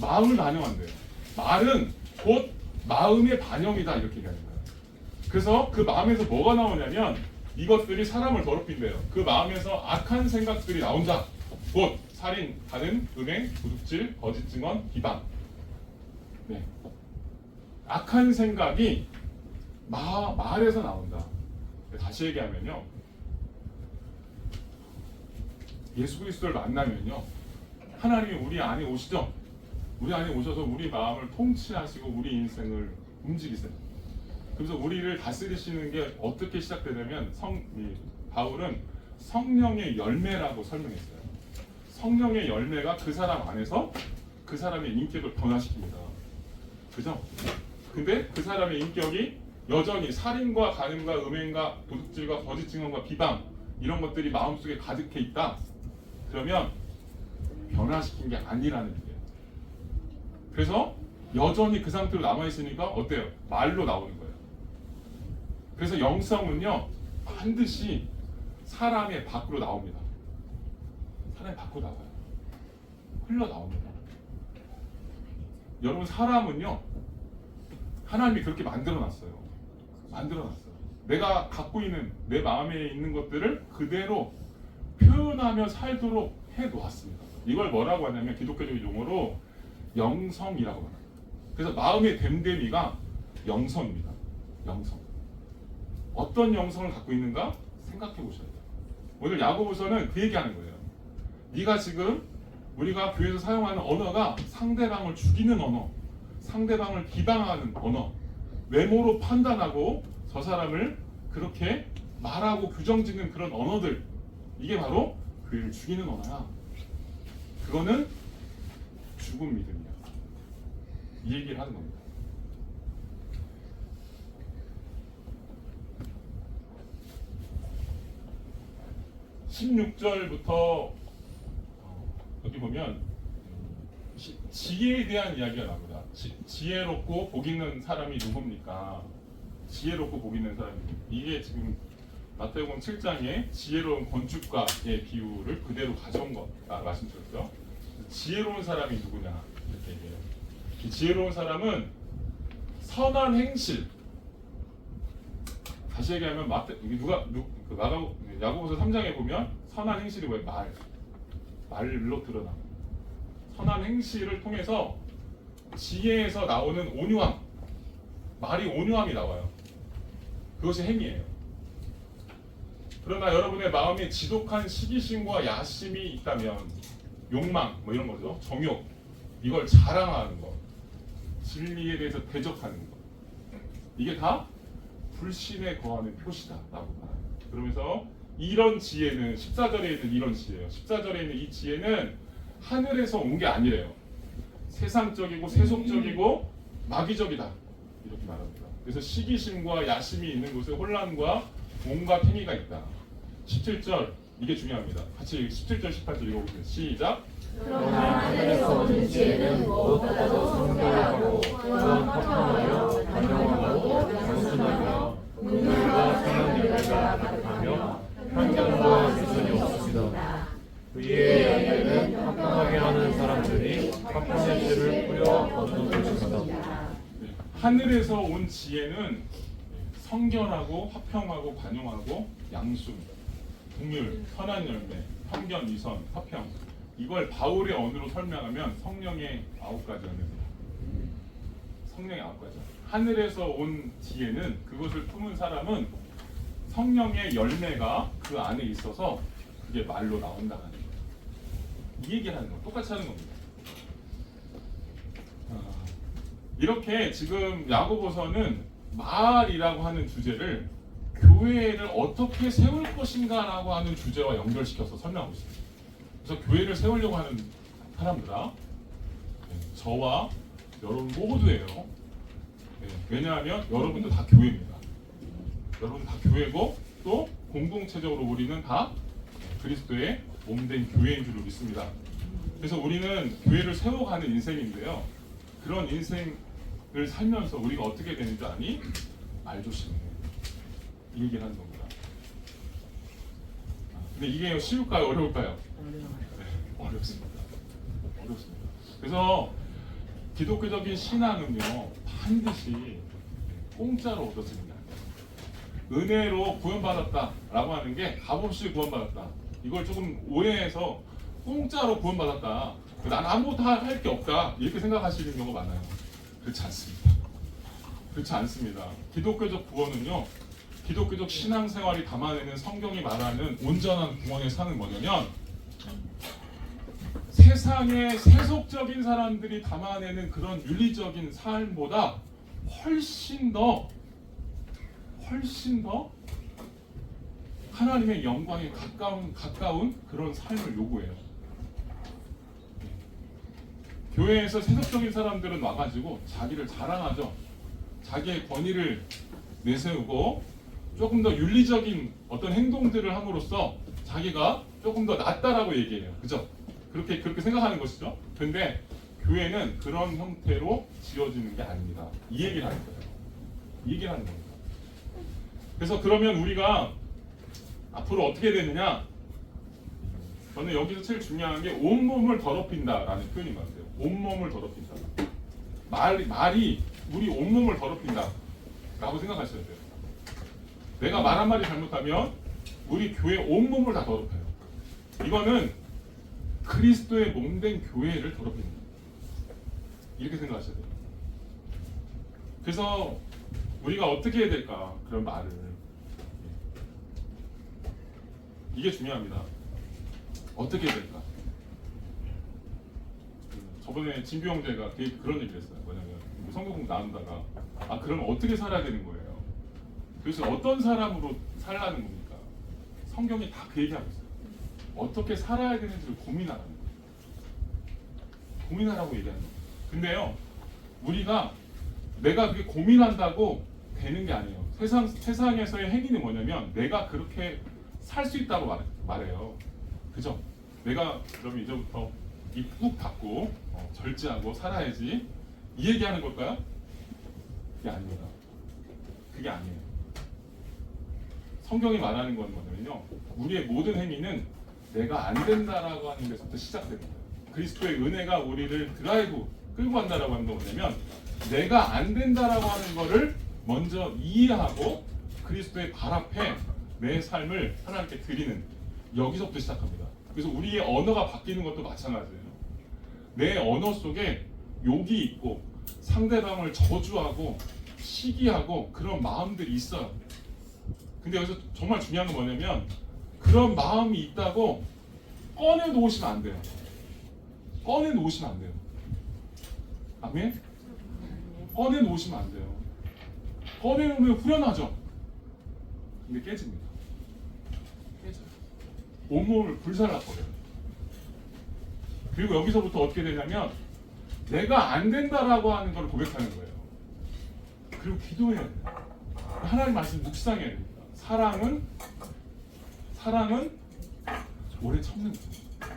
마음을 반영한대요. 말은 곧 마음의 반영이다 이렇게 얘기하는 거예요. 그래서 그 마음에서 뭐가 나오냐면 이것들이 사람을 더럽힌대요. 그 마음에서 악한 생각들이 나온다. 곧 살인, 간음, 음행, 도둑질, 거짓 증언, 비방. 네. 악한 생각이 말에서 나온다. 다시 얘기하면요. 예수 그리스도를 만나면요. 하나님이 우리 안에 오시죠. 우리 안에 오셔서 우리 마음을 통치하시고 우리 인생을 움직이세요. 그래서 우리를 다스리시는 게 어떻게 시작되냐면 바울은 성령의 열매라고 설명했어요. 성령의 열매가 그 사람 안에서 그 사람의 인격을 변화시킵니다. 그죠? 근데 그 사람의 인격이 여전히 살인과 간음과 음행과 도둑질과 거짓 증언과 비방 이런 것들이 마음속에 가득해 있다. 그러면 변화시킨 게 아니라는 얘기예요. 그래서 여전히 그 상태로 남아있으니까 어때요? 말로 나오는 거예요. 그래서 영성은요 반드시 사람의 밖으로 나옵니다. 사람의 밖으로 나와요. 흘러나옵니다. 여러분 사람은요 하나님이 그렇게 만들어놨어요. 내가 갖고 있는 내 마음에 있는 것들을 그대로 표현하며 살도록 해놓았습니다. 이걸 뭐라고 하냐면 기독교적인 용어로 영성이라고 합니다. 그래서 마음의 됨됨이가 영성입니다. 영성. 어떤 영성을 갖고 있는가 생각해 보셔야 돼요. 오늘 야고보서는 그 얘기하는 거예요. 네가 지금 우리가 교회에서 사용하는 언어가 상대방을 죽이는 언어, 상대방을 비방하는 언어, 외모로 판단하고 저 사람을 그렇게 말하고 규정짓는 그런 언어들, 이게 바로 그를 죽이는 언어야. 그거는 죽은 믿음이야. 이 얘기를 하는 겁니다. (16절부터) 여기 보면 지혜에 대한 이야기가 나옵니다. 지혜롭고 복 있는 사람이 누굽니까? 지혜롭고 복 있는 사람이 이게 지금 마태복음 7장에 지혜로운 건축가의 비유를 그대로 가져온 것 말씀드렸죠. 지혜로운 사람이 누구냐 이렇게 얘기해요. 이 지혜로운 사람은 선한 행실. 다시 얘기하면 야고보서 3장에 보면 선한 행실이 뭐예요? 말로 드러나는 선한 행실을 통해서 지혜에서 나오는 온유함, 말이 온유함이 나와요. 그것이 행위예요. 그러나 여러분의 마음에 지독한 시기심과 야심이 있다면 욕망, 뭐 이런 거죠. 정욕, 이걸 자랑하는 것, 진리에 대해서 대적하는 것, 이게 다 불신에 거하는 표시다라고 말해요. 그러면서 이런 지혜는 14절에 있는 이런 지혜예요. 14절에 있는 이 지혜는 하늘에서 온 게 아니래요. 세상적이고 세속적이고 마귀적이다 이렇게 말합니다. 그래서 시기심과 야심이 있는 곳에 혼란과 온갖 행위가 있다. 17절 이게 중요합니다. 같이 17절 18절 읽어보세요. 시작. 그러나 하늘에서 오는 지혜는 무엇보다도 성결하고 또한 화평하여 단정하고 단순하며 긍휼과 선한 열매가 가득하며 편견과 미선이 없습니다. 그의 열매는 화평하게 하는 사람들이 화평의 씨를 뿌려 거두는 것입니다. 하늘에서 온 지혜는 성결하고 화평하고 관용하고 양수입니다. 긍휼, 선한 열매, 편견, 미선, 화평. 이걸 바울의 언어로 설명하면 성령의 9가지입니다. 성령의 9가지. 하늘에서 온 지혜는 그것을 품은 사람은 성령의 열매가 그 안에 있어서 그게 말로 나온다는 거예요. 이 얘기를 하는 거 똑같이 하는 겁니다. 이렇게 지금 야고보서는 말이라고 하는 주제를 교회를 어떻게 세울 것인가라고 하는 주제와 연결시켜서 설명하고 있습니다. 그래서 교회를 세우려고 하는 사람들아, 저와 여러분 모두예요. 왜냐하면 여러분도 다 교회입니다. 여러분 다 교회고 또 공동체적으로 우리는 다 그리스도의 몸된 교회인 줄로 믿습니다. 그래서 우리는 교회를 세워가는 인생인데요. 그런 인생을 살면서 우리가 어떻게 되는 줄 아니? 말 조심해. 이 얘기를 하는 겁니다. 근데 이게 쉬울까요? 어려울까요? 네, 어렵습니다. 어렵습니다. 그래서 기독교적인 신앙은요, 반드시 공짜로 얻어지는 게 아니에요. 은혜로 구원받았다라고 하는 게 값없이 구원받았다. 이걸 조금 오해해서 공짜로 구원받았다, 난 아무것도 할 게 없다, 이렇게 생각하시는 경우가 많아요. 그렇지 않습니다. 그렇지 않습니다. 기독교적 구원은요, 기독교적 신앙생활이 담아내는 성경이 말하는 온전한 구원의 상은 뭐냐면, 세상의 세속적인 사람들이 담아내는 그런 윤리적인 삶보다 훨씬 더 하나님의 영광에 가까운 그런 삶을 요구해요. 교회에서 세속적인 사람들은 와가지고 자기를 자랑하죠. 자기의 권위를 내세우고 조금 더 윤리적인 어떤 행동들을 함으로써 자기가 조금 더 낫다라고 얘기해요. 그죠? 그렇게 생각하는 것이죠. 근데 교회는 그런 형태로 지어지는 게 아닙니다. 이 얘기를 하는 거예요. 이 얘기를 하는 겁니다. 그래서 그러면 우리가 앞으로 어떻게 되느냐? 저는 여기서 제일 중요한 게 온몸을 더럽힌다라는 표현인 것 같아요. 온몸을 더럽힌다. 말이 우리 온몸을 더럽힌다라고 생각하셔야 돼요. 내가 말 한마디 잘못하면 우리 교회 온몸을 다 더럽혀요. 이거는 그리스도의 몸된 교회를 더럽히는 거예요. 이렇게 생각하셔야 돼요. 그래서 우리가 어떻게 해야 될까? 그런 말을. 이게 중요합니다. 어떻게 해야 될까? 저번에 진규 형제가 그런 얘기를 했어요. 뭐냐면 성경 공부 나눈다가 그럼 어떻게 살아야 되는 거예요? 그래서 어떤 사람으로 살라는 겁니까? 성경이 다 그 얘기하고 있어요. 어떻게 살아야 되는지를 고민하라는 거예요. 고민하라고 얘기하는 거예요. 근데요, 우리가 내가 그게 고민한다고 되는 게 아니에요. 세상에서의 행위는 뭐냐면 내가 그렇게 살 수 있다고 말해요. 그죠? 내가 그러면 이제부터 입 꾹 닫고 절제하고 살아야지, 이 얘기하는 걸까요? 그게 아닙니다. 그게 아니에요. 성경이 말하는 건 뭐냐면요, 우리의 모든 행위는 내가 안 된다라고 하는 데서부터 시작됩니다. 그리스도의 은혜가 우리를 드라이브 끌고 간다라고 하는 건 뭐냐면, 내가 안 된다라고 하는 거를 먼저 이해하고 그리스도의 발 앞에 내 삶을 하나님께 드리는, 여기서부터 시작합니다. 그래서 우리의 언어가 바뀌는 것도 마찬가지예요. 내 언어 속에 욕이 있고 상대방을 저주하고 시기하고 그런 마음들이 있어요. 근데 여기서 정말 중요한 건 뭐냐면, 그런 마음이 있다고 꺼내놓으시면 안 돼요. 꺼내놓으시면 안 돼요. 아멘? 꺼내놓으시면 안 돼요. 꺼내놓으면 후련하죠. 근데 깨집니다. 깨져요. 온몸을 불살라버려요. 그리고 여기서부터 어떻게 되냐면, 내가 안 된다라고 하는 걸 고백하는 거예요. 그리고 기도해야 돼요. 하나님 말씀 묵상해야 됩니다. 사랑은 오래 참는 거예요.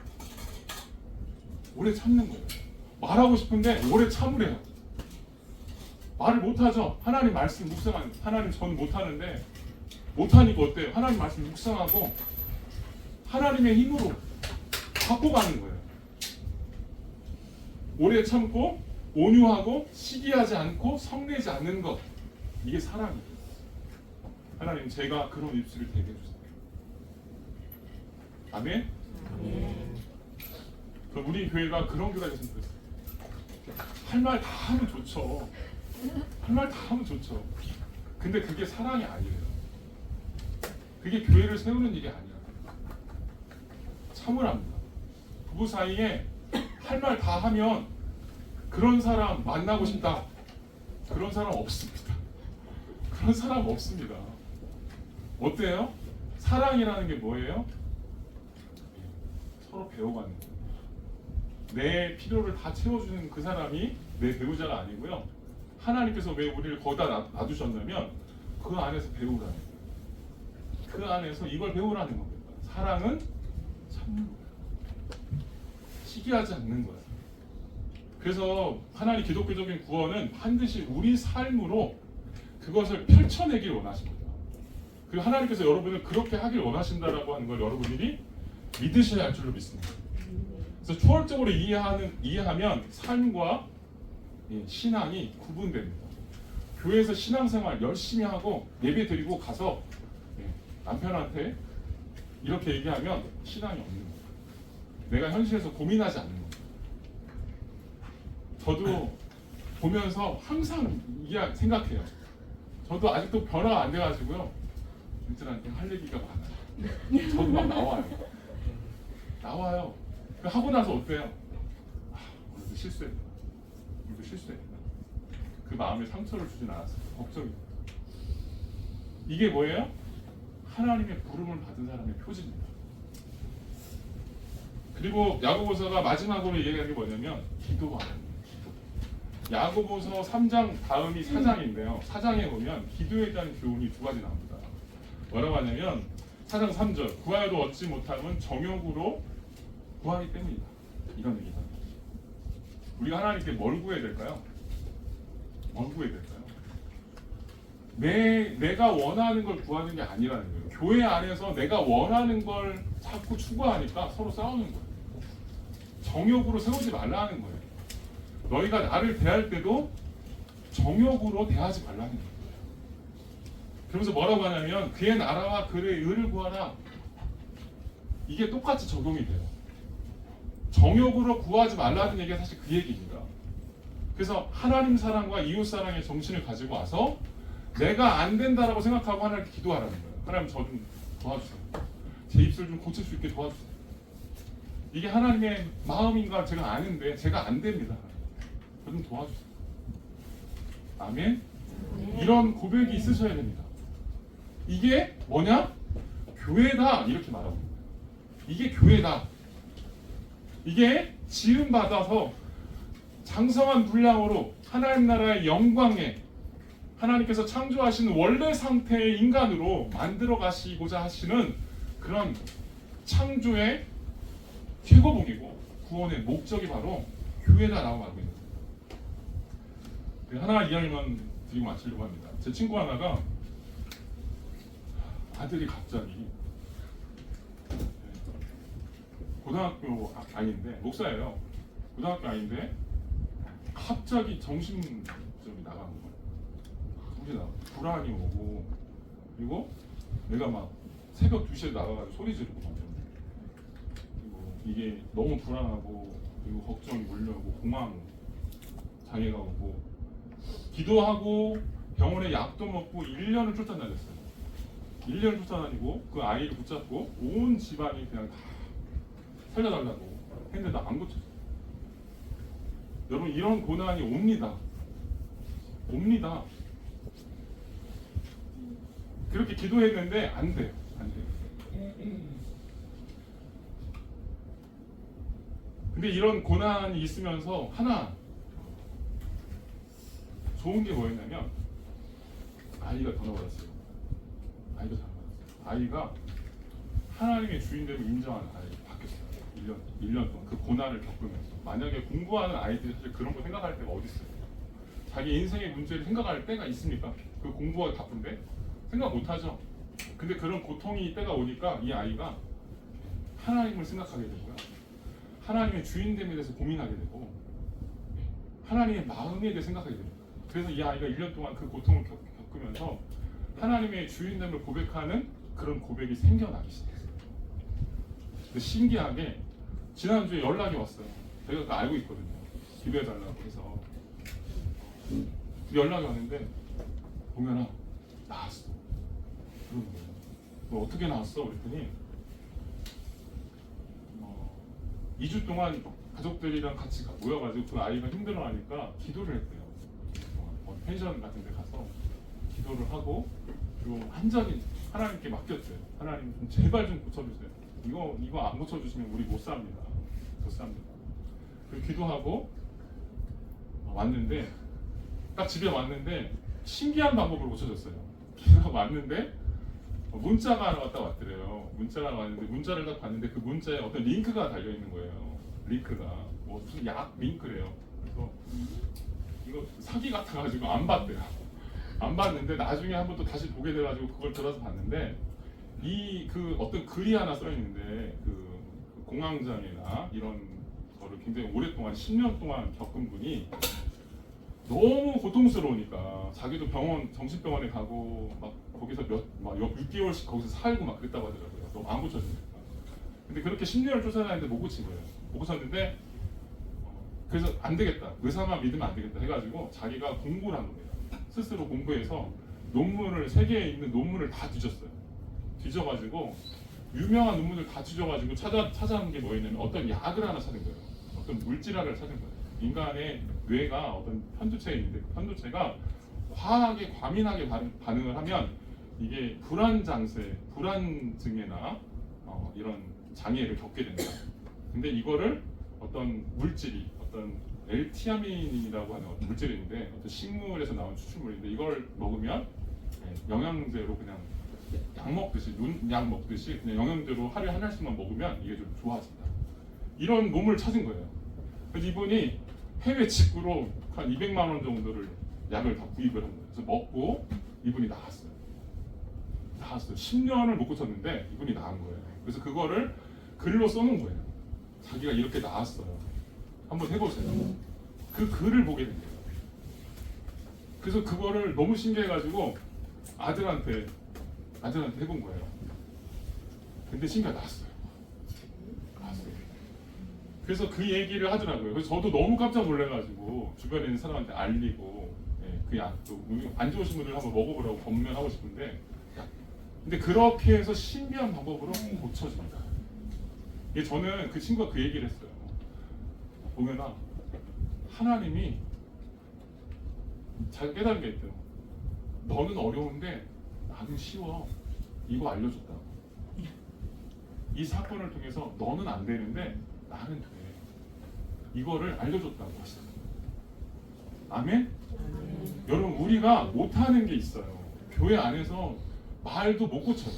오래 참는 거예요. 말하고 싶은데 오래 참으래요. 말을 못하죠. 하나님 말씀 묵상하는, 하나님 저는 못하는데, 못하니까 어때요? 하나님 말씀 묵상하고 하나님의 힘으로 바꿔가는 거예요. 오래 참고 온유하고 시기하지 않고 성내지 않는 것, 이게 사랑이에요. 하나님, 제가 그런 입술을 되게 해주세요. 아멘? 그럼 우리 교회가 그런 교회가 됐으면 좋겠어요. 할 말 다 하면 좋죠. 할 말 다 하면 좋죠. 근데 그게 사랑이 아니에요. 그게 교회를 세우는 일이 아니야. 참으랍니다. 부부 사이에 할 말 다 하면 그런 사람 만나고 싶다, 그런 사람 없습니다. 그런 사람 없습니다. 어때요? 사랑이라는 게 뭐예요? 서로 배워가는 거예요. 내 필요를 다 채워주는 그 사람이 내 배우자가 아니고요, 하나님께서 왜 우리를 거기다 놔두셨냐면 그 안에서 배우라는 거예요. 그 안에서 이걸 배우라는 겁니다. 사랑은 참는 거야. 시기하지 않는 거야. 그래서 하나님 기독교적인 구원은 반드시 우리 삶으로 그것을 펼쳐내길 원하십니다. 그리고 하나님께서 여러분을 그렇게 하길 원하신다라고 하는 걸 여러분들이 믿으셔야 할 줄로 믿습니다. 그래서 초월적으로 이해하면 삶과 신앙이 구분됩니다. 교회에서 신앙생활 열심히 하고 예배 드리고 가서 남편한테 이렇게 얘기하면 신앙이 없는 거예요. 내가 현실에서 고민하지 않는 거예요. 저도 보면서 항상 생각해요. 저도 아직도 변화가 안 돼가지고요. 민들한테 할 얘기가 많아요. 저도 막 나와요. 하고 나서 어때요? 오늘도 실수했다. 그 마음에 상처를 주진 않았어요. 걱정이. 이게 뭐예요? 하나님의 부름을 받은 사람의 표지입니다. 그리고 야고보서가 마지막으로 얘기하는 게 뭐냐면 기도하는 거예요. 야고보서 3장 다음이 4장인데요. 4장에 보면 기도에 대한 교훈이 두 가지 나옵니다. 뭐라고 하냐면 4장 3절 구하여도 얻지 못함은 정욕으로 구하기 때문이다. 이런 얘기가. 우리가 하나님께 뭘 구해야 될까요? 내가 원하는 걸 구하는 게 아니라는 거예요. 교회 안에서 내가 원하는 걸 자꾸 추구하니까 서로 싸우는 거예요. 정욕으로 세우지 말라는 거예요. 너희가 나를 대할 때도 정욕으로 대하지 말라는 거예요. 그러면서 뭐라고 하냐면 그의 나라와 그의 의를 구하라. 이게 똑같이 적용이 돼요. 정욕으로 구하지 말라는 얘기가 사실 그 얘기입니다. 그래서 하나님 사랑과 이웃 사랑의 정신을 가지고 와서 내가 안 된다라고 생각하고 하나님께 기도하라는 거예요. 하나님 저 좀 도와주세요. 제 입술 좀 고칠 수 있게 도와주세요. 이게 하나님의 마음인가 제가 아는데 제가 안 됩니다. 저 좀 도와주세요. 아멘. 이런 고백이 있으셔야 됩니다. 이게 뭐냐? 교회다 이렇게 말하고 이게 교회다. 이게 지음 받아서 장성한 분량으로 하나님 나라의 영광에 하나님께서 창조하신 원래 상태의 인간으로 만들어 가시고자 하시는 그런 창조의 최고복이고 구원의 목적이 바로 교회다라고 말하고 있는 거예요. 하나 이야기만 드리고 마치려고 합니다. 제 친구 하나가 아들이 갑자기 고등학교 아닌데 목사예요. 고등학교 아닌데 갑자기 정신점이 나가는 거예요. 정신이 나가. 불안이 오고 그리고 내가 막 새벽 2시에 나가가지고 소리 지르고 막 그리고 이게 너무 불안하고 그리고 걱정이 몰려오고 공황 장애가 오고 기도하고 병원에 약도 먹고 1년을 쫓아다녔어요. 1년을 쫓아다니고 그 아이를 붙잡고 온 집안이 그냥 다 살려달라고 했는데 나 안 고쳤어요. 여러분 이런 고난이 옵니다. 그렇게 기도했는데 안 돼요. 근데 이런 고난이 있으면서 하나 좋은 게 뭐였냐면 아이가 전화 받았어요. 아이가 하나님의 주인됨을 인정하는 아이가 바뀌었어요. 1년 동안 그 고난을 겪으면서. 만약에 공부하는 아이들이 사실 그런 거 생각할 때가 어디 있어요? 자기 인생의 문제를 생각할 때가 있습니까? 그 공부가 바쁜데 생각 못 하죠. 근데 그런 고통이 때가 오니까 이 아이가 하나님을 생각하게 되고요. 하나님의 주인됨에 대해서 고민하게 되고 하나님의 마음에 대해 생각하게 됩니다. 그래서 이 아이가 1년 동안 그 고통을 겪으면서 하나님의 주인됨을 고백하는 그런 고백이 생겨나기 시작했어요. 근데 신기하게 지난주에 연락이 왔어요. 제가 그거 알고 있거든요. 기도해달라고 해서 연락이 왔는데 봉현아 나왔어. 그러는 거예요. 너 어떻게 나왔어? 그랬더니 2주 동안 가족들이랑 같이 모여가지고 그 아이가 힘들어하니까 기도를 했대요. 펜션 같은 데 가서 기도를 하고 그리고 완전히 하나님께 맡겼대요. 하나님 좀 제발 좀 고쳐주세요. 이거 안 고쳐주시면 우리 못 삽니다. 그리고 기도하고 왔는데 딱 집에 왔는데 신기한 방법으로 고쳐졌어요. 기도하고 왔는데 문자가 하나 왔더래요. 문자가 왔는데 문자를 딱 봤는데 그 문자에 어떤 링크가 달려 있는 거예요. 링크가 뭐 무슨 약 링크래요. 그래서 이거 사기 같아가지고 안 봤대요. 안 봤는데 나중에 한번 또 다시 보게 돼가지고 그걸 들어서 봤는데 이 그 어떤 글이 하나 써 있는데 그 공황장애나 이런 거를 굉장히 오랫동안 10년 동안 겪은 분이 너무 고통스러우니까 자기도 병원 정신병원에 가고 막 거기서 막 6개월씩 거기서 살고 막 그랬다고 하더라고요. 너무 안 고쳐지니까. 근데 그렇게 10년을 쫓아다녔는데 못 고친 거예요. 못 고쳤는데 그래서 안 되겠다. 의사만 믿으면 안 되겠다 해가지고 자기가 공부를 한 겁니다. 스스로 공부해서 논문을 세계에 있는 논문을 다 뒤졌어요. 뒤져가지고 유명한 논문을 다 뒤져가지고 찾아온 게 뭐였냐면 어떤 약을 하나 찾은 거예요. 어떤 물질학을 찾은 거예요. 인간의 뇌가 어떤 편두체에 있는데 그 편두체가 과하게 과민하게 반응을 하면 이게 불안장세, 불안증이나 이런 장애를 겪게 된다. 근데 이거를 어떤 물질이 어떤 L티아민이라고 하는 어떤 물질이 있는데 어떤 식물에서 나온 추출물인데 이걸 먹으면 영양제로 그냥 약 먹듯이 눈약 먹듯이 그냥 영양제로 하루에 한 알씩만 먹으면 이게 좀 좋아진다. 이런 놈을 찾은 거예요. 그래서 이분이 해외 직구로 한 200만 원 정도를 약을 다 구입을 한 거예요. 그래서 먹고 이분이 나았어요. 10년을 못 고쳤는데 이분이 나은 거예요. 그래서 그거를 글로 써놓은 거예요. 자기가 이렇게 나았어요. 한번 해보세요. 그 글을 보게 된 거예요. 그래서 그거를 너무 신기해가지고 아들한테 해본 거예요. 근데 신기가 나왔어요. 그래서 그 얘기를 하더라고요. 그래서 저도 너무 깜짝 놀라가지고 주변에 있는 사람한테 알리고 그 약도 안 좋으신 분들 한번 먹어보라고 권면하고 싶은데 근데 그렇게 해서 신비한 방법으로 고쳐집니다. 이게 저는 그 친구가 그 얘기를 했어요. 보면아 하나님이 잘 깨달은 게 있대요. 너는 어려운데 나는 쉬워. 이거 알려줬다. 이 사건을 통해서 너는 안 되는데 나는 돼. 이거를 알려줬다고 하시더라고요. 아멘? 여러분 우리가 못하는 게 있어요. 교회 안에서 말도 못 고쳐요.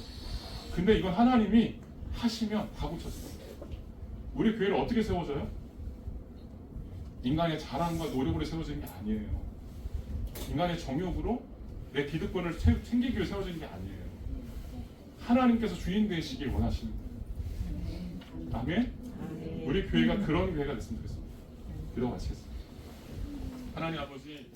근데 이건 하나님이 하시면 다 고쳐져요. 우리 교회를 어떻게 세워져요? 인간의 자랑과 노력으로 세워지는 게 아니에요. 인간의 정욕으로 내 기득권을 챙기기 위해 세워지는 게 아니에요. 하나님께서 주인 되시길 원하시는 거예요. 아멘? 우리 교회가 그런 교회가 됐으면 좋겠습니다. 기도 마치겠습니다. 하나님 아버지